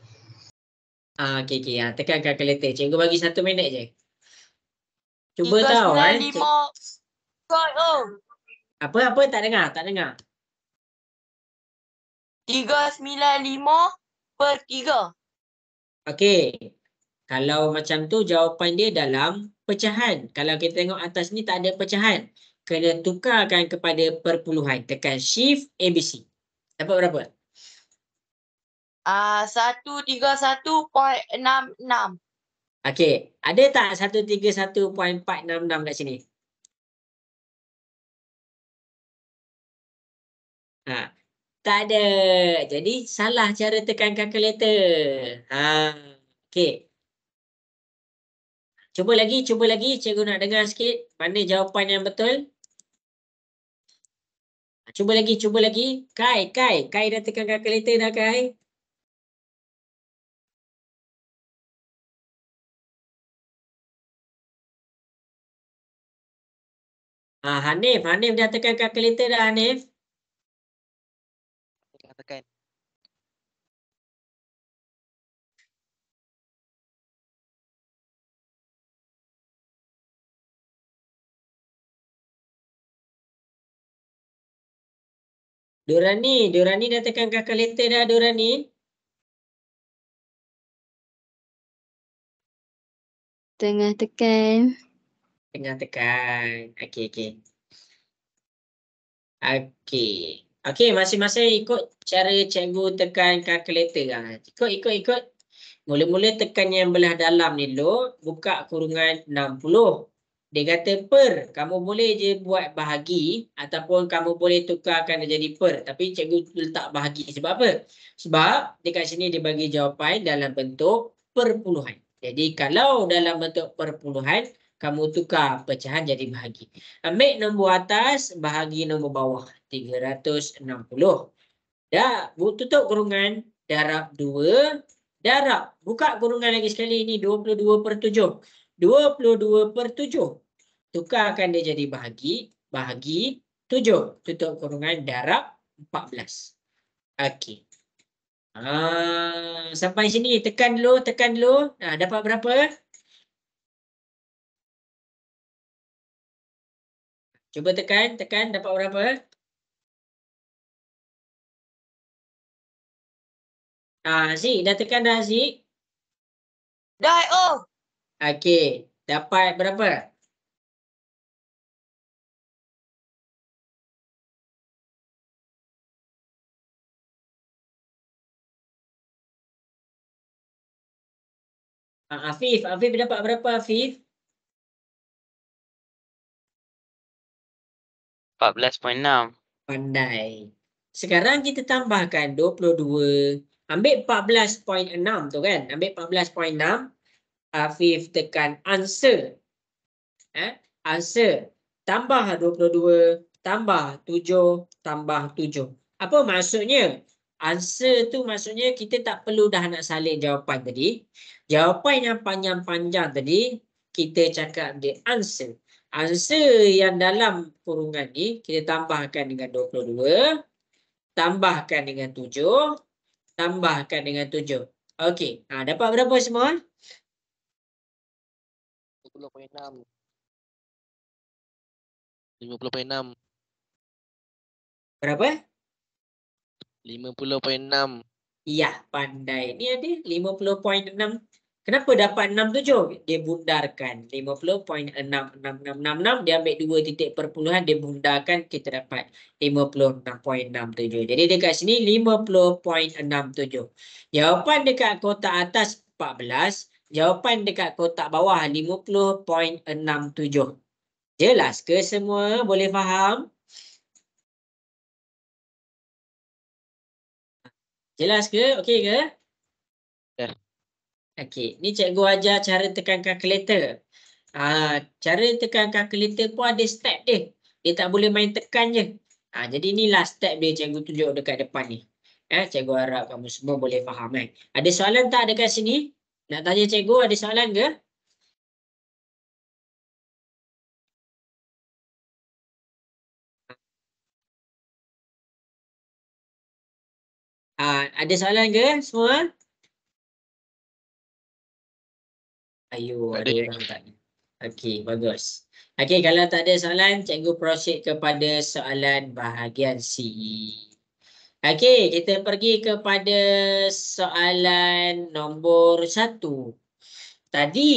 Okey. Tekan kalkulator. Cikgu bagi 1 minit je. Cuba tahu 395. Apa tak dengar? 395 per 3. Okey. Kalau macam tu jawapan dia dalam pecahan. Kalau kita tengok atas ni tak ada pecahan. Kena tukarkan kepada perpuluhan. Tekan Shift ABC. Dapat berapa? 131.66. Okey. Ada tak 131.466 kat sini? Ha. Tak ada. Jadi salah cara tekan kalkulator. Ha. Okey. Cuba lagi. Cikgu nak dengar sikit. Mana jawapan yang betul? Cuba lagi. Kai dah tekan kalkulator dah, Kai. Hanif dah tekan kalkulator dah, Hanif. Tekan. Dorani dah tekan kalkulator dah, Dorani. Tengah tekan. Tengah tekan. Okey. Okey, masing-masing ikut cara cikgu tekan kalkulator. Ikut. Mula-mula tekan yang belah dalam ni dulu, buka kurungan 60. Dia kata per, kamu boleh je buat bahagi ataupun kamu boleh tukarkan dia jadi per. Tapi cikgu letak bahagi. Sebab apa? Sebab dekat sini dia bagi jawapan dalam bentuk perpuluhan. Jadi kalau dalam bentuk perpuluhan, kamu tukar pecahan jadi bahagi. Ambil nombor atas, bahagi nombor bawah. 360. Dah, tutup kurungan, darab 2. Darab, buka kurungan lagi sekali ini 22/7. 22/7. Tukarkan dia jadi bahagi 7. Tutup kurungan, darab 14. Okey. Sampai sini tekan dulu. Dapat berapa? Cuba tekan dapat berapa? Zik, dah tekan dah, Zik? Dah, oh. Okey, dapat berapa? Afif dapat berapa, Afif? 14.6. Pandai. Sekarang kita tambahkan 22. Ambil 14.6 tu kan? Ambil 14.6. Afif tekan answer. Answer. Tambah 22. Tambah 7. Tambah 7. Apa maksudnya? Answer tu maksudnya kita tak perlu dah nak salin jawapan tadi. Jawapan yang panjang-panjang tadi, kita cakap dia answer. Answer yang dalam kurungan ni, kita tambahkan dengan 22. Tambahkan dengan 7. Tambahkan dengan 7. Okey. Dapat berapa semua? 50.6. 50.6. Berapa? 50.6. Ya, pandai. Ni ada 50.6. Kenapa dapat 67? Dia bundarkan 50.66666. Dia ambil 2 titik perpuluhan, dia bundarkan, kita dapat 56.67. Jadi dekat sini 50.67. Jawapan dekat kotak atas 14. Jawapan dekat kotak bawah 50.67. Jelas ke semua? Boleh faham? Jelas ke? Okey ke? Ya. Okey, ni cikgu ajar cara tekan kalkulator. Cara tekan kalkulator pun ada step dia. Dia tak boleh main tekan je. Jadi inilah step dia cikgu tunjuk dekat depan ni. Cikgu harap kamu semua boleh faham kan. Ada soalan tak dekat sini? Nak tanya cikgu, ada soalan ke? Ada soalan ke semua? Ada orang tanya. Okey, bagus. Okey, kalau tak ada soalan, cikgu proceed kepada soalan bahagian C. Okey, kita pergi kepada soalan nombor 1. Tadi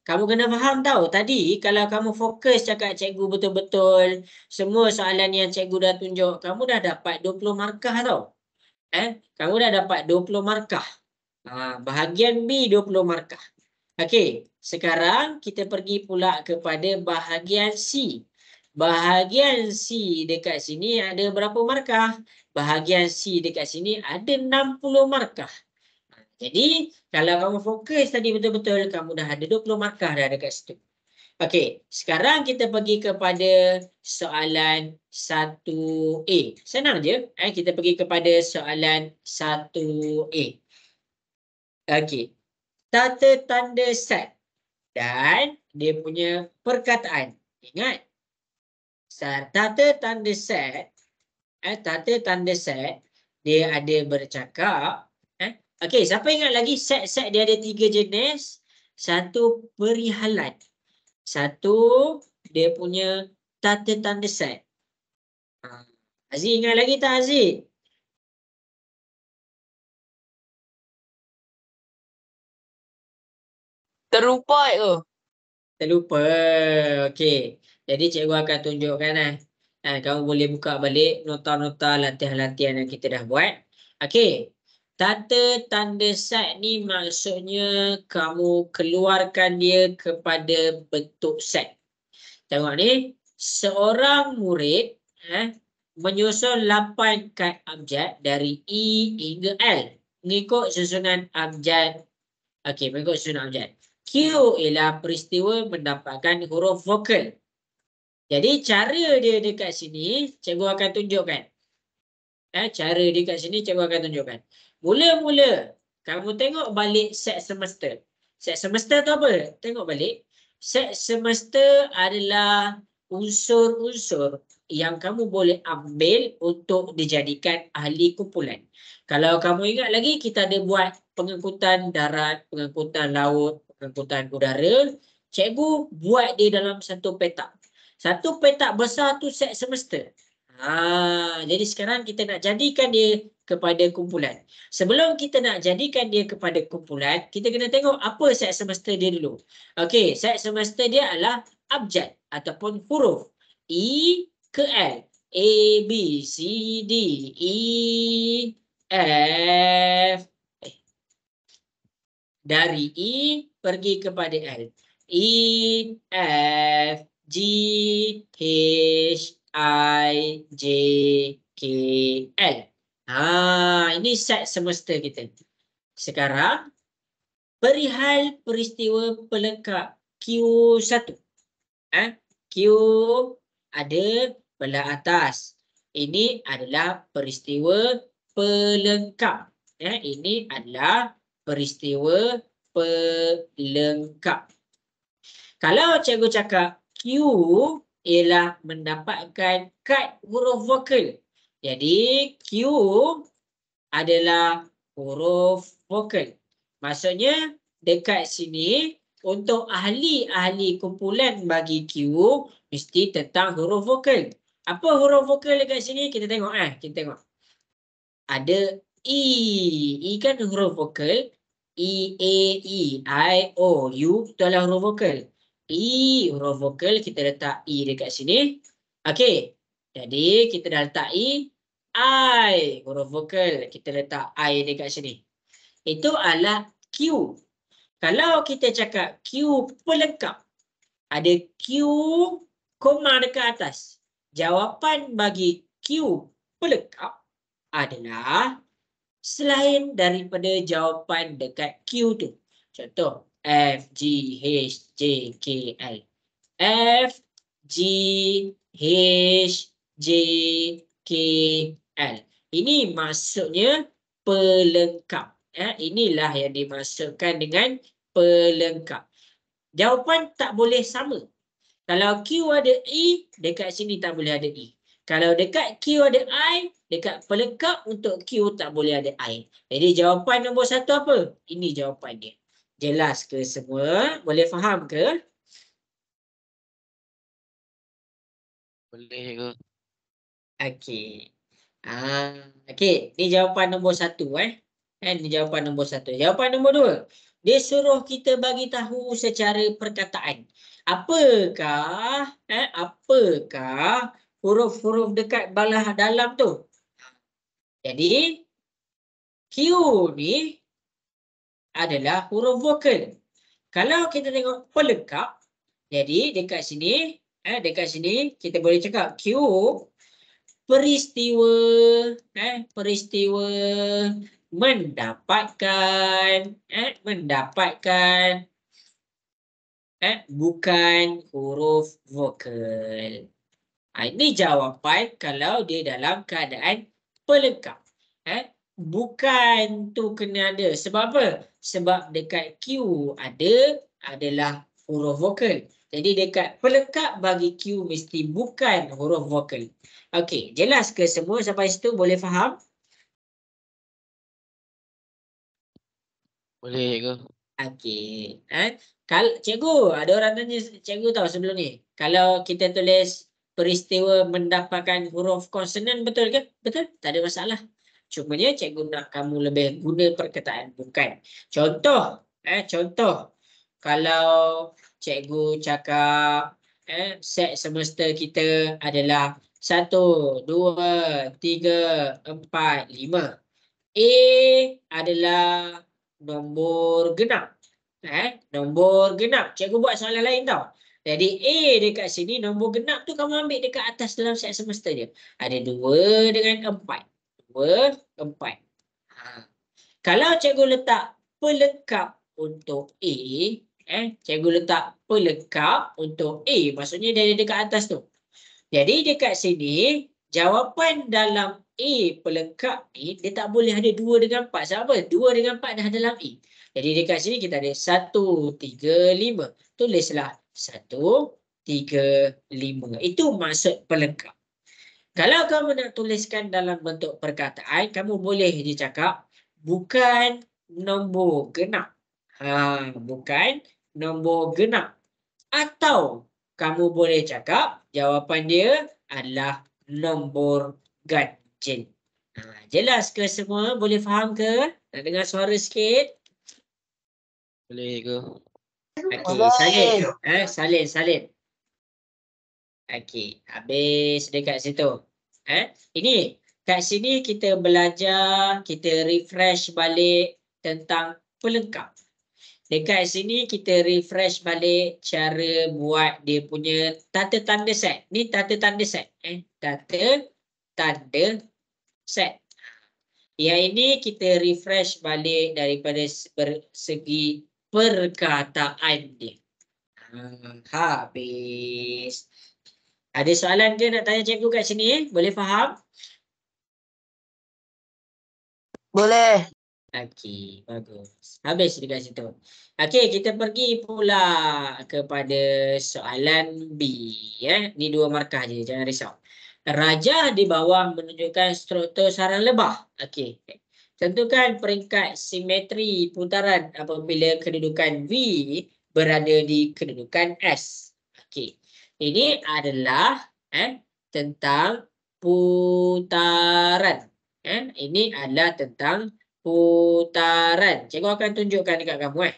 Kamu kena faham tahu. Tadi kalau kamu fokus cakap cikgu betul-betul, semua soalan yang cikgu dah tunjuk, kamu dah dapat 20 markah tau. Kamu dah dapat 20 markah. Bahagian B 20 markah. Okey, sekarang kita pergi pula kepada bahagian C. Bahagian C dekat sini ada berapa markah? Bahagian C dekat sini ada 60 markah. Jadi, kalau kamu fokus tadi betul-betul, kamu dah ada 20 markah dah dekat situ. Okey, sekarang kita pergi kepada soalan 1A. Senang je. Kita pergi kepada soalan 1A. Okey. Tata tanda set dan dia punya perkataan. Ingat. Tata tanda set, dia ada bercakap. Okey, siapa ingat lagi set dia ada 3 jenis. Satu perihalan. Satu dia punya tata tanda set. Aziz ingat lagi tak Aziz? Terlupa tu. Terlupa. Okey. Jadi cikgu akan tunjukkan kamu boleh buka balik nota-nota latihan-latihan yang kita dah buat. Okey. Tata tanda set ni maksudnya kamu keluarkan dia kepada bentuk set. Tengok ni, seorang murid menyusun 8 kad abjad dari E hingga L mengikut susunan abjad. Okey, mengikut susunan abjad. Q ialah peristiwa mendapatkan huruf vokal. Jadi cara dia dekat sini cikgu akan tunjukkan. Cara dia kat sini cikgu akan tunjukkan. Mula-mula kamu tengok balik set semester. Set semester tu apa? Tengok balik. Set semester adalah unsur-unsur yang kamu boleh ambil untuk dijadikan ahli kumpulan. Kalau kamu ingat lagi, kita ada buat pengangkutan darat, pengangkutan laut, pengangkutan udara. Cikgu buat dia dalam satu petak. Satu petak besar tu set semester. Jadi sekarang kita nak jadikan dia kepada kumpulan. Sebelum kita nak jadikan dia kepada kumpulan, kita kena tengok apa set semester dia dulu. Okey, set semester dia adalah abjad ataupun huruf E ke L. A, B, C, D, E, F. Dari E pergi kepada L. E, F, G, H, I, J, K, L. Ini set semester kita. Sekarang, perihal peristiwa pelengkap Q1. Q ada belah atas. Ini adalah peristiwa pelengkap. Ini adalah peristiwa pelengkap. Kalau cikgu cakap Q ialah mendapatkan kad huruf vokal. Jadi Q adalah huruf vokal. Maksudnya dekat sini untuk ahli-ahli kumpulan bagi Q mesti tentang huruf vokal. Apa huruf vokal dekat sini? Kita tengok kita tengok. Ada E. E kan huruf vokal. E, A, E, I, O, U itu adalah huruf vokal. E huruf vokal, kita letak E dekat sini. Okey. Jadi kita dah letak E. I huruf vokal, kita letak I dekat sini. Itu adalah Q. Kalau kita cakap Q pelengkap, ada Q koma dekat atas. Jawapan bagi Q pelengkap adalah selain daripada jawapan dekat Q tu. Contoh F, G, H, J, K, L. F, G, H, J, K, L. Ini maksudnya pelengkap. Inilah yang dimaksudkan dengan pelengkap. Jawapan tak boleh sama. Kalau Q ada E, dekat sini tak boleh ada E. Kalau dekat Q ada I, dekat pelengkap untuk Q tak boleh ada I. Jadi jawapan nombor 1 apa? Ini jawapan dia. Jelas ke semua? Boleh faham ke? Boleh ke? Okey. Okey, ni jawapan nombor 1 Ni jawapan nombor 1. Jawapan nombor 2. Dia suruh kita bagi tahu secara perkataan. Apakah huruf-huruf dekat belah dalam tu? Jadi Q ni adalah huruf vokal. Kalau kita tengok pelengkap, jadi dekat sini kita boleh cakap Q peristiwa mendapatkan bukan huruf vokal. Ini jawapan kalau dia dalam keadaan pelengkap. Bukan tu kena ada. Sebab apa? Sebab dekat Q adalah huruf vokal. Jadi dekat pelengkap bagi Q mesti bukan huruf vokal. Okey, jelas ke semua sampai situ? Boleh faham? Boleh ke? Okey. Kalau cikgu, ada orang tanya cikgu tahu sebelum ni. Kalau kita tulis peristiwa mendapatkan huruf konsonan, betul ke? Betul? Tak ada masalah. Cumanya cikgu nak kamu lebih guna perkataan bukan. Contoh, kalau cikgu cakap set semesta kita adalah 1, 2, 3, 4, 5. A adalah nombor genap. Nombor genap. Cikgu buat soalan lain tau. Jadi A dekat sini, nombor genap tu kamu ambil dekat atas dalam set semesta je. Ada 2 dengan 4. 2, 4. Kalau cikgu letak pelengkap untuk A, cikgu letak pelengkap untuk A, maksudnya dia ada dekat atas tu. Jadi dekat sini, jawapan dalam A pelengkap ni, dia tak boleh ada 2 dengan 4. Sebab apa? 2 dengan 4 dah dalam A. Jadi dekat sini kita ada 1, 3, 5. Tulislah 1, 3, 5. Itu maksud pelengkap. Kalau kamu nak tuliskan dalam bentuk perkataan, kamu boleh dicakap bukan nombor genap. Bukan nombor genap. Atau kamu boleh cakap jawapan dia adalah nombor ganjil. Jelas ke semua? Boleh faham ke? Nak dengar suara sikit? Boleh ke? Okey, salin. Okey, habis dekat situ. Ini kat sini kita belajar, kita refresh balik tentang pelengkap. Dekat sini kita refresh balik cara buat dia punya tata tanda set. Ni tata tanda set. Tata tanda set. Yang ini kita refresh balik daripada segi perkataan dia. Habis. Ada soalan ke nak tanya cikgu kat sini? Boleh faham? Boleh. Okey, bagus. Habis dekat situ. Okey, kita pergi pula kepada soalan B. Ni 2 markah je, jangan risau. Rajah di bawah menunjukkan struktur sarang lebah. Okey. Tentukan peringkat simetri putaran apabila kedudukan V berada di kedudukan S. Okey. Ini adalah tentang putaran. Ini adalah tentang putaran. Cikgu akan tunjukkan dekat kamu.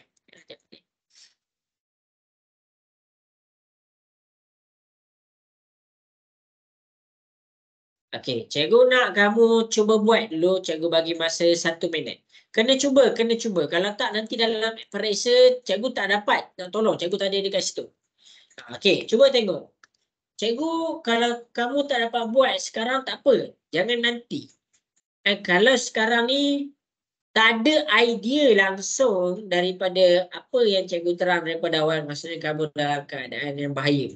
Okey, cikgu nak kamu cuba buat dulu. Cikgu bagi masa 1 minit. Kena cuba. Kalau tak nanti dalam periksa cikgu tak dapat nak tolong. Cikgu tak ada dekat situ. Okey, cuba tengok. Cikgu, kalau kamu tak dapat buat sekarang tak apa. Jangan nanti. Kalau sekarang ni tak ada idea langsung daripada apa yang cikgu terang daripada awal, maksudnya kamu dalam keadaan yang bahaya.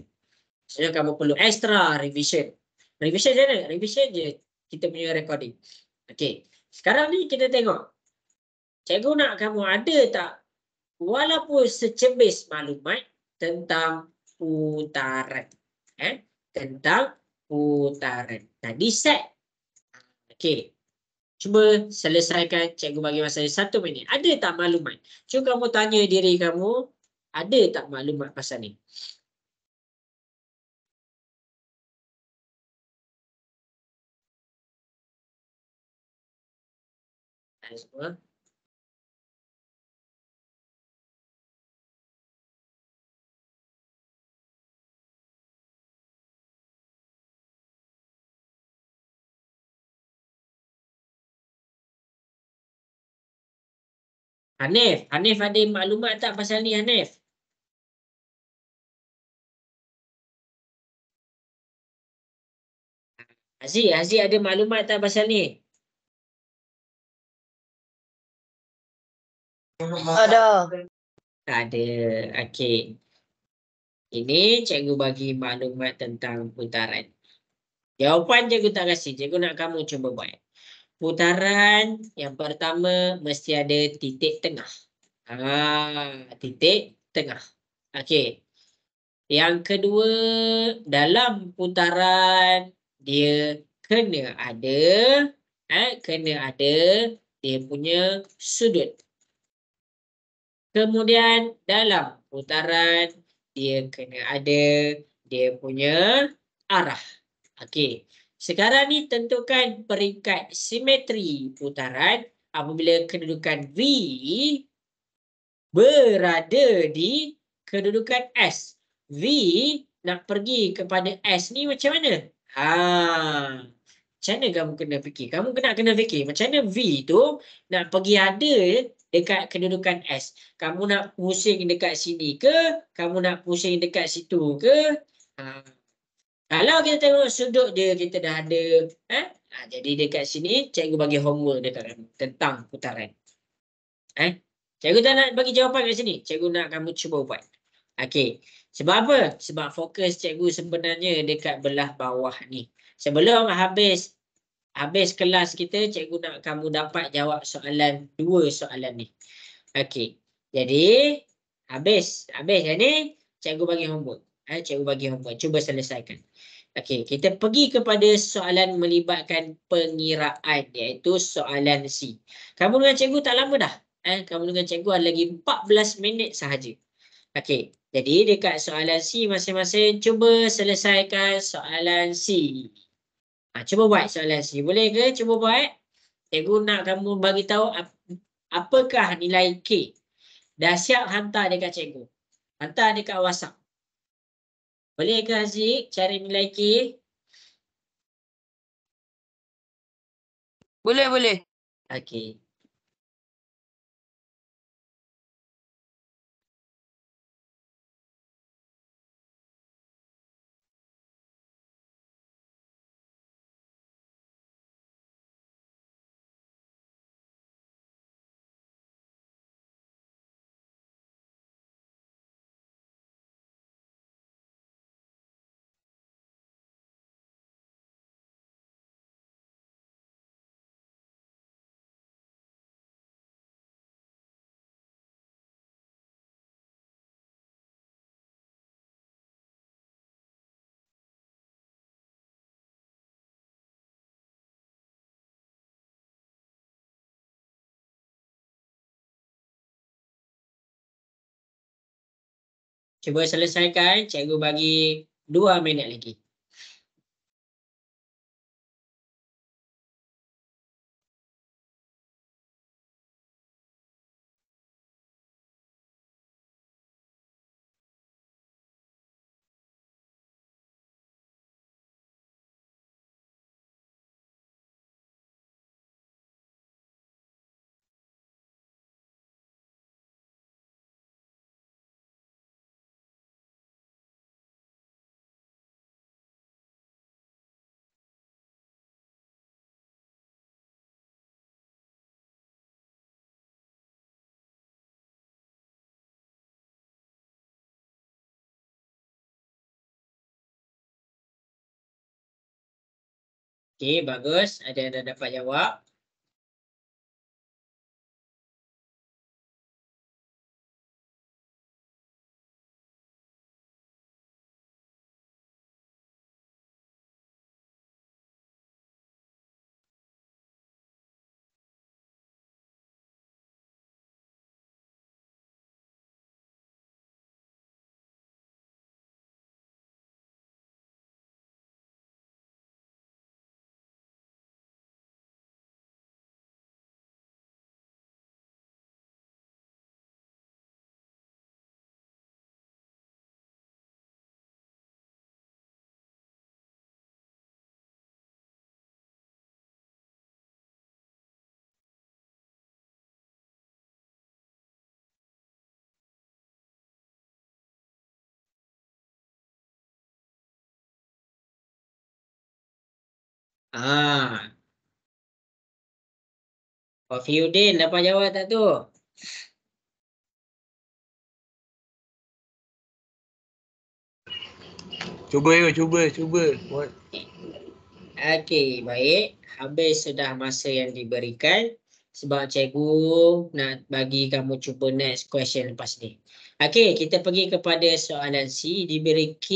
Maksudnya kamu perlu extra revision. Revision je mana? Revision je kita punya recording. Okey. Sekarang ni kita tengok. Cikgu nak kamu ada tak walaupun secebis maklumat tentang putaran. Tentang putaran. Tadi set. Okey. Cuba selesaikan, cikgu bagi masa 1 minit. Ada tak maklumat? Cuba kamu tanya diri kamu, ada tak maklumat pasal ni? Semua. Hanif ada maklumat tak pasal ni Hanif? Haziq ada maklumat tak pasal ni? Ada. Tak ada. Okey. Ini cikgu bagi maklumat tentang putaran. Jawapan cikgu tak kasih. Cikgu nak kamu cuba buat. Putaran yang pertama mesti ada titik tengah. Titik tengah. Okey. Yang kedua, dalam putaran dia kena ada dia punya sudut. Kemudian dalam putaran dia kena ada dia punya arah. Okey. Sekarang ni tentukan peringkat simetri putaran apabila kedudukan V berada di kedudukan S. V nak pergi kepada S ni macam mana? Macam mana kamu kena fikir? Kamu kena fikir macam mana V tu nak pergi ada dekat kedudukan S. Kamu nak pusing dekat sini ke? Kamu nak pusing dekat situ ke? Kalau kita tengok sudut dia, kita dah ada. Jadi dekat sini, cikgu bagi homework dekat kamu tentang putaran. Cikgu tak nak bagi jawapan kat sini. Cikgu nak kamu cuba buat. Okey. Sebab apa? Sebab fokus cikgu sebenarnya dekat belah bawah ni. Sebelum habis kelas kita, cikgu nak kamu dapat jawab soalan 2 soalan ni. Okey. Jadi, habis yang ni, cikgu bagi homework. Cikgu bagi homework. Cuba selesaikan. Okey, kita pergi kepada soalan melibatkan pengiraan, iaitu soalan C. Kamu dengan cikgu tak lama dah. Kamu dengan cikgu ada lagi 14 minit sahaja. Okey, jadi dekat soalan C masing-masing, cuba selesaikan soalan C. Cuba buat soalan C. Boleh ke? Cuba buat. Cikgu nak kamu bagi tahu apakah nilai K. Dah siap hantar dekat cikgu. Hantar dekat WhatsApp. Boleh ke Haziq cari nilai K? Boleh. Okey. Cuba selesaikan. Cikgu bagi 2 minit lagi. Okey, bagus. Ada yang dah dapat jawab. Pak Fiudin dapat jawab tak tu? Cuba. Okey, baik. Habis sudah masa yang diberikan. Sebab cikgu nak bagi kamu cuba next question lepas ni. Okey, kita pergi kepada soalan C. Diberi K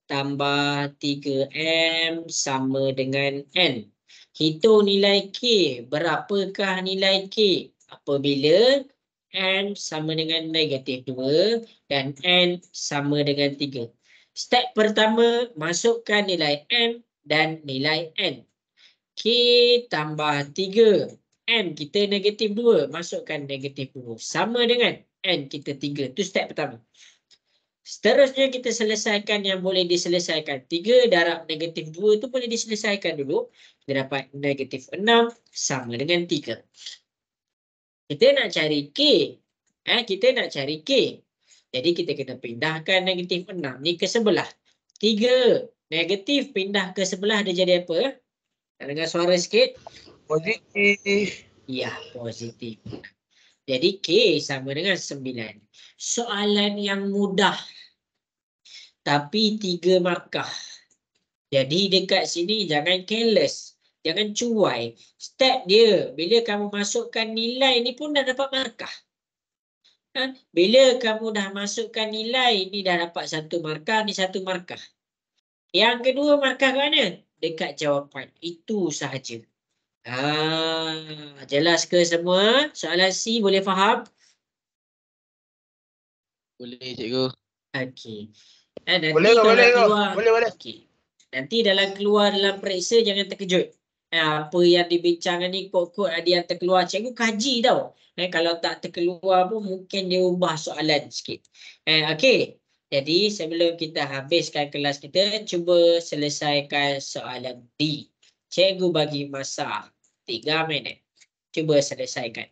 tambah 3M sama dengan N. Hitung nilai K. Berapakah nilai K? Apabila N sama dengan -2 dan N sama dengan 3. Step pertama, masukkan nilai M dan nilai N. K tambah 3. M kita -2. Masukkan -2. Sama dengan N kita 3. Itu step pertama. Seterusnya kita selesaikan yang boleh diselesaikan. 3 darab -2 tu boleh diselesaikan dulu. Kita dapat -6 sama dengan 3. Kita nak cari K. Kita nak cari K. Jadi kita kena pindahkan -6 ni ke sebelah. 3 negatif pindah ke sebelah dia jadi apa? Nak dengar suara sikit? Positif. Ya, positif. Jadi K sama dengan 9. Soalan yang mudah. Tapi 3 markah. Jadi dekat sini jangan careless. Jangan cuai. Step dia, bila kamu masukkan nilai ni pun dah dapat markah. Bila kamu dah masukkan nilai, ni dah dapat 1 markah, ni 1 markah. Yang kedua markah ke mana? Dekat jawapan. Itu sahaja. Jelas ke semua? Soalan C boleh faham? Boleh cikgu. Okey. Nanti Boleh ke? kalau Boleh ke? keluar, Boleh. okey. Nanti dalam periksa jangan terkejut. Apa yang dibincangkan ni kod-kod ada yang terkeluar. Cikgu kaji tau. Kalau tak terkeluar pun mungkin dia ubah soalan sikit. Okey. Jadi sebelum kita habiskan kelas kita, cuba selesaikan soalan D. Cikgu bagi masa 3 minit. Cuba selesaikan.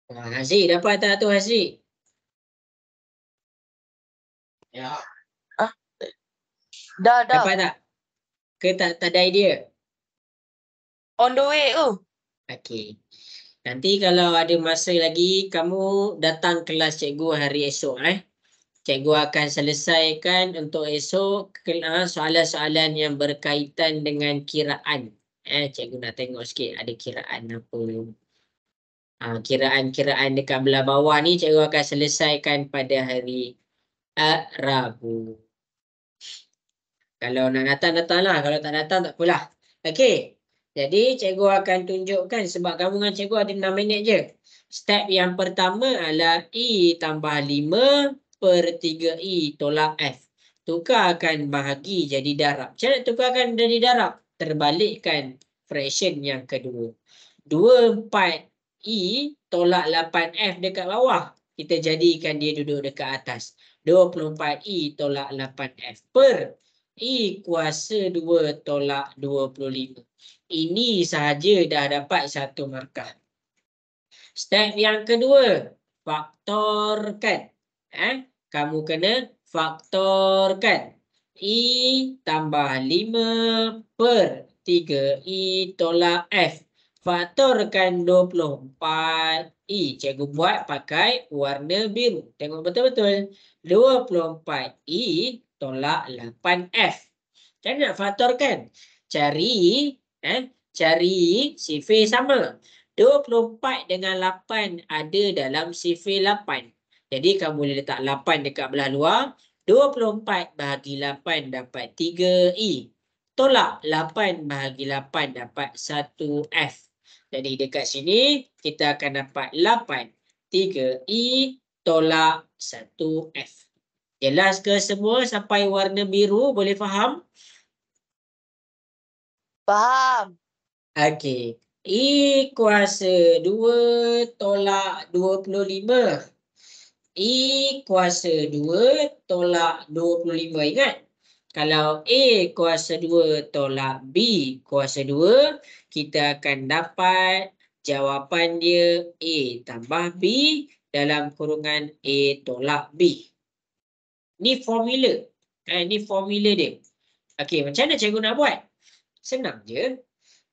Haziq dapat tak tu Haziq? Ya. Dah. Dapat tak? Ke tak ada idea? On the way tu. Okey. Nanti kalau ada masa lagi, kamu datang kelas cikgu hari esok. Cikgu akan selesaikan untuk esok soalan-soalan yang berkaitan dengan kiraan. Cikgu nak tengok sikit ada kiraan apa. Kiraan-kiraan dekat belah bawah ni cikgu akan selesaikan pada hari Rabu. Kalau nak datang lah. Kalau tak datang tak apalah. Okey. Jadi cikgu akan tunjukkan sebab kamu dengan cikgu ada 6 minit je. Step yang pertama adalah I tambah 5/3I tolak F. Tukarkan bahagi jadi darab. Macam mana tukarkan jadi darab? Terbalikkan fraction yang kedua. 24I tolak 8F dekat bawah. Kita jadikan dia duduk dekat atas. 24I tolak 8F per I kuasa 2 tolak 25. Ini sahaja dah dapat satu markah. Step yang kedua, faktorkan. Kamu kena faktorkan. I tambah 5/3I tolak F. Faktorkan 24I. Cikgu buat pakai warna biru. Tengok betul-betul. 24I tolak 8F. Macam mana nak faktorkan? Cari sifir sama. 24 dengan 8 ada dalam sifir 8. Jadi kamu boleh letak 8 dekat belah luar. 24 bahagi 8 dapat 3I. Tolak 8 bahagi 8 dapat 1F. Jadi dekat sini kita akan dapat 8. 3I tolak 1F. Jelas ke semua sampai warna biru? Boleh faham? Faham. Okey. I kuasa 2 tolak 25. I kuasa 2 tolak 25. Ingat? Kalau A kuasa 2 tolak B kuasa 2, kita akan dapat jawapan dia A tambah B dalam kurungan A tolak B. Ni formula. Ni formula dia. Okey, macam mana cikgu nak buat? Senang je.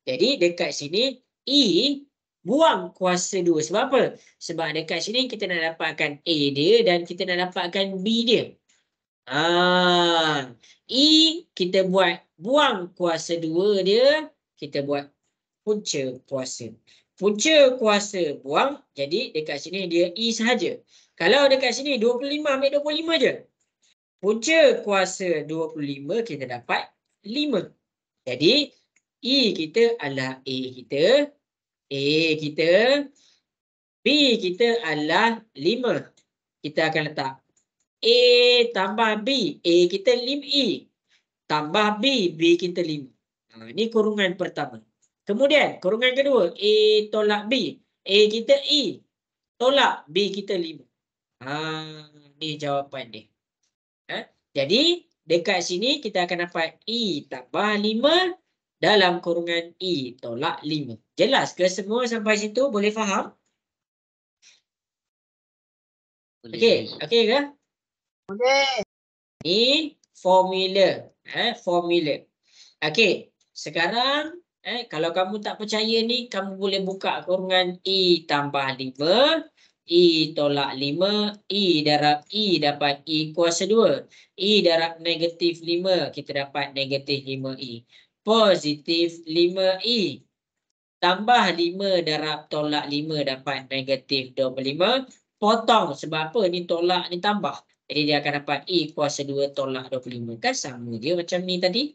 Jadi dekat sini I buang kuasa 2. Sebab apa? Sebab dekat sini kita nak dapatkan A dia dan kita nak dapatkan B dia. I kita buang kuasa 2 dia, kita buat punca kuasa. Punca kuasa buang, jadi dekat sini dia I sahaja. Kalau dekat sini 25, ambil 25 je. Punca kuasa 25 kita dapat 5. Jadi I kita adalah A kita, B kita adalah 5. Kita akan letak A tambah B. A kita 5I. Tambah B. B kita 5. Ini kurungan pertama. Kemudian kurungan kedua. A tolak B. A kita I. Tolak B kita 5. Ini jawapan dia. Jadi dekat sini kita akan dapat I tambah 5 dalam kurungan I tolak 5. Jelas ke semua sampai situ? Boleh faham? Okey ke? Boleh. Ini formula. Formula. Okey. Sekarang kalau kamu tak percaya ni, kamu boleh buka kurungan I tambah 5. I tolak 5. I darab I dapat I kuasa 2. I darab negatif 5. Kita dapat negatif 5I. Positif 5I. Tambah 5 darab tolak 5 dapat negatif 25. Potong. Sebab apa? Ni tolak, ni tambah. Jadi dia akan dapat I kuasa 2 tolak 25. Kan sama je macam ni tadi.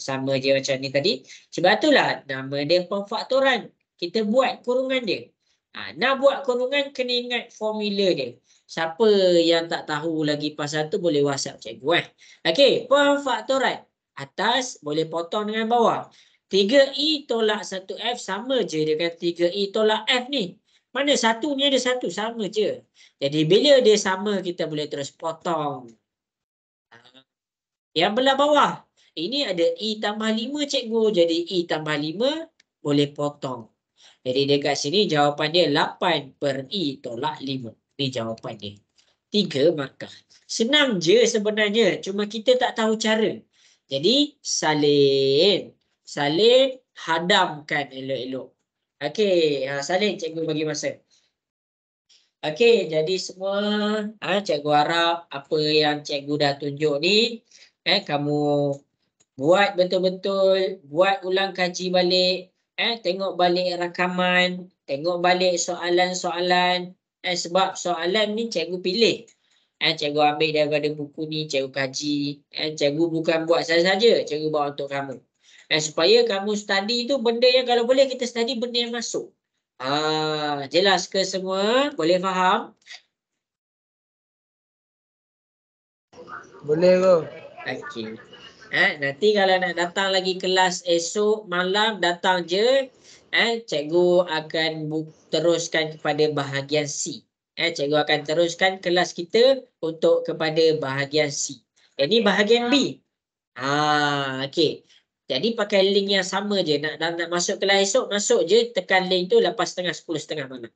Sama je macam ni tadi. Sebab itulah nama dia pemfaktoran. Kita buat kurungan dia. Nak buat kurungan kena ingat formula dia. Siapa yang tak tahu lagi pasal tu boleh WhatsApp cikgu. Okey, pemfaktoran. Atas boleh potong dengan bawah. 3I tolak 1F sama je dengan 3I tolak F ni. Mana satu ni ada satu, sama je. Jadi bila dia sama, kita boleh terus potong. Yang belah bawah. Ini ada I tambah 5 cikgu. Jadi I tambah 5 boleh potong. Jadi dekat sini jawapan dia 8/I tolak 5. Ini jawapan dia. 3 markah. Senang je sebenarnya. Cuma kita tak tahu cara. Jadi salin. Salin, hadamkan elok-elok. Okey, salin cikgu bagi masa. Okey, jadi semua cikgu harap apa yang cikgu dah tunjuk ni kamu buat betul-betul, buat ulang kaji balik, tengok balik rakaman, tengok balik soalan-soalan, sebab soalan ni cikgu pilih. Cikgu ambil daripada buku ni, cikgu kaji. Cikgu bukan buat saja-saja, cikgu buat untuk kamu. Supaya kamu study tu benda yang kalau boleh kita study benda yang masuk. Jelas ke semua? Boleh faham? Boleh ke? Okey. Nanti kalau nak datang lagi kelas esok malam, datang je. Cikgu akan teruskan kepada bahagian C. Cikgu akan teruskan kelas kita untuk kepada bahagian C. Ini bahagian B. Okey. Jadi pakai link yang sama je. Nak masuk kelas esok, masuk je. Tekan link tu 8.30, 10.30 malam.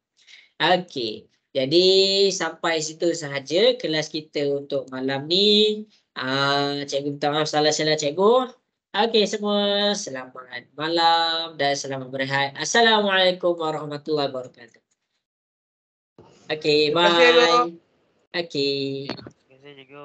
Okey. Jadi sampai situ sahaja kelas kita untuk malam ni. Cikgu minta maaf salah-salah cikgu. Okey semua, selamat malam dan selamat berehat. Assalamualaikum warahmatullahi wabarakatuh. Okey, Terima kasih, cikgu. bye. Okey. Terima kasih, cikgu.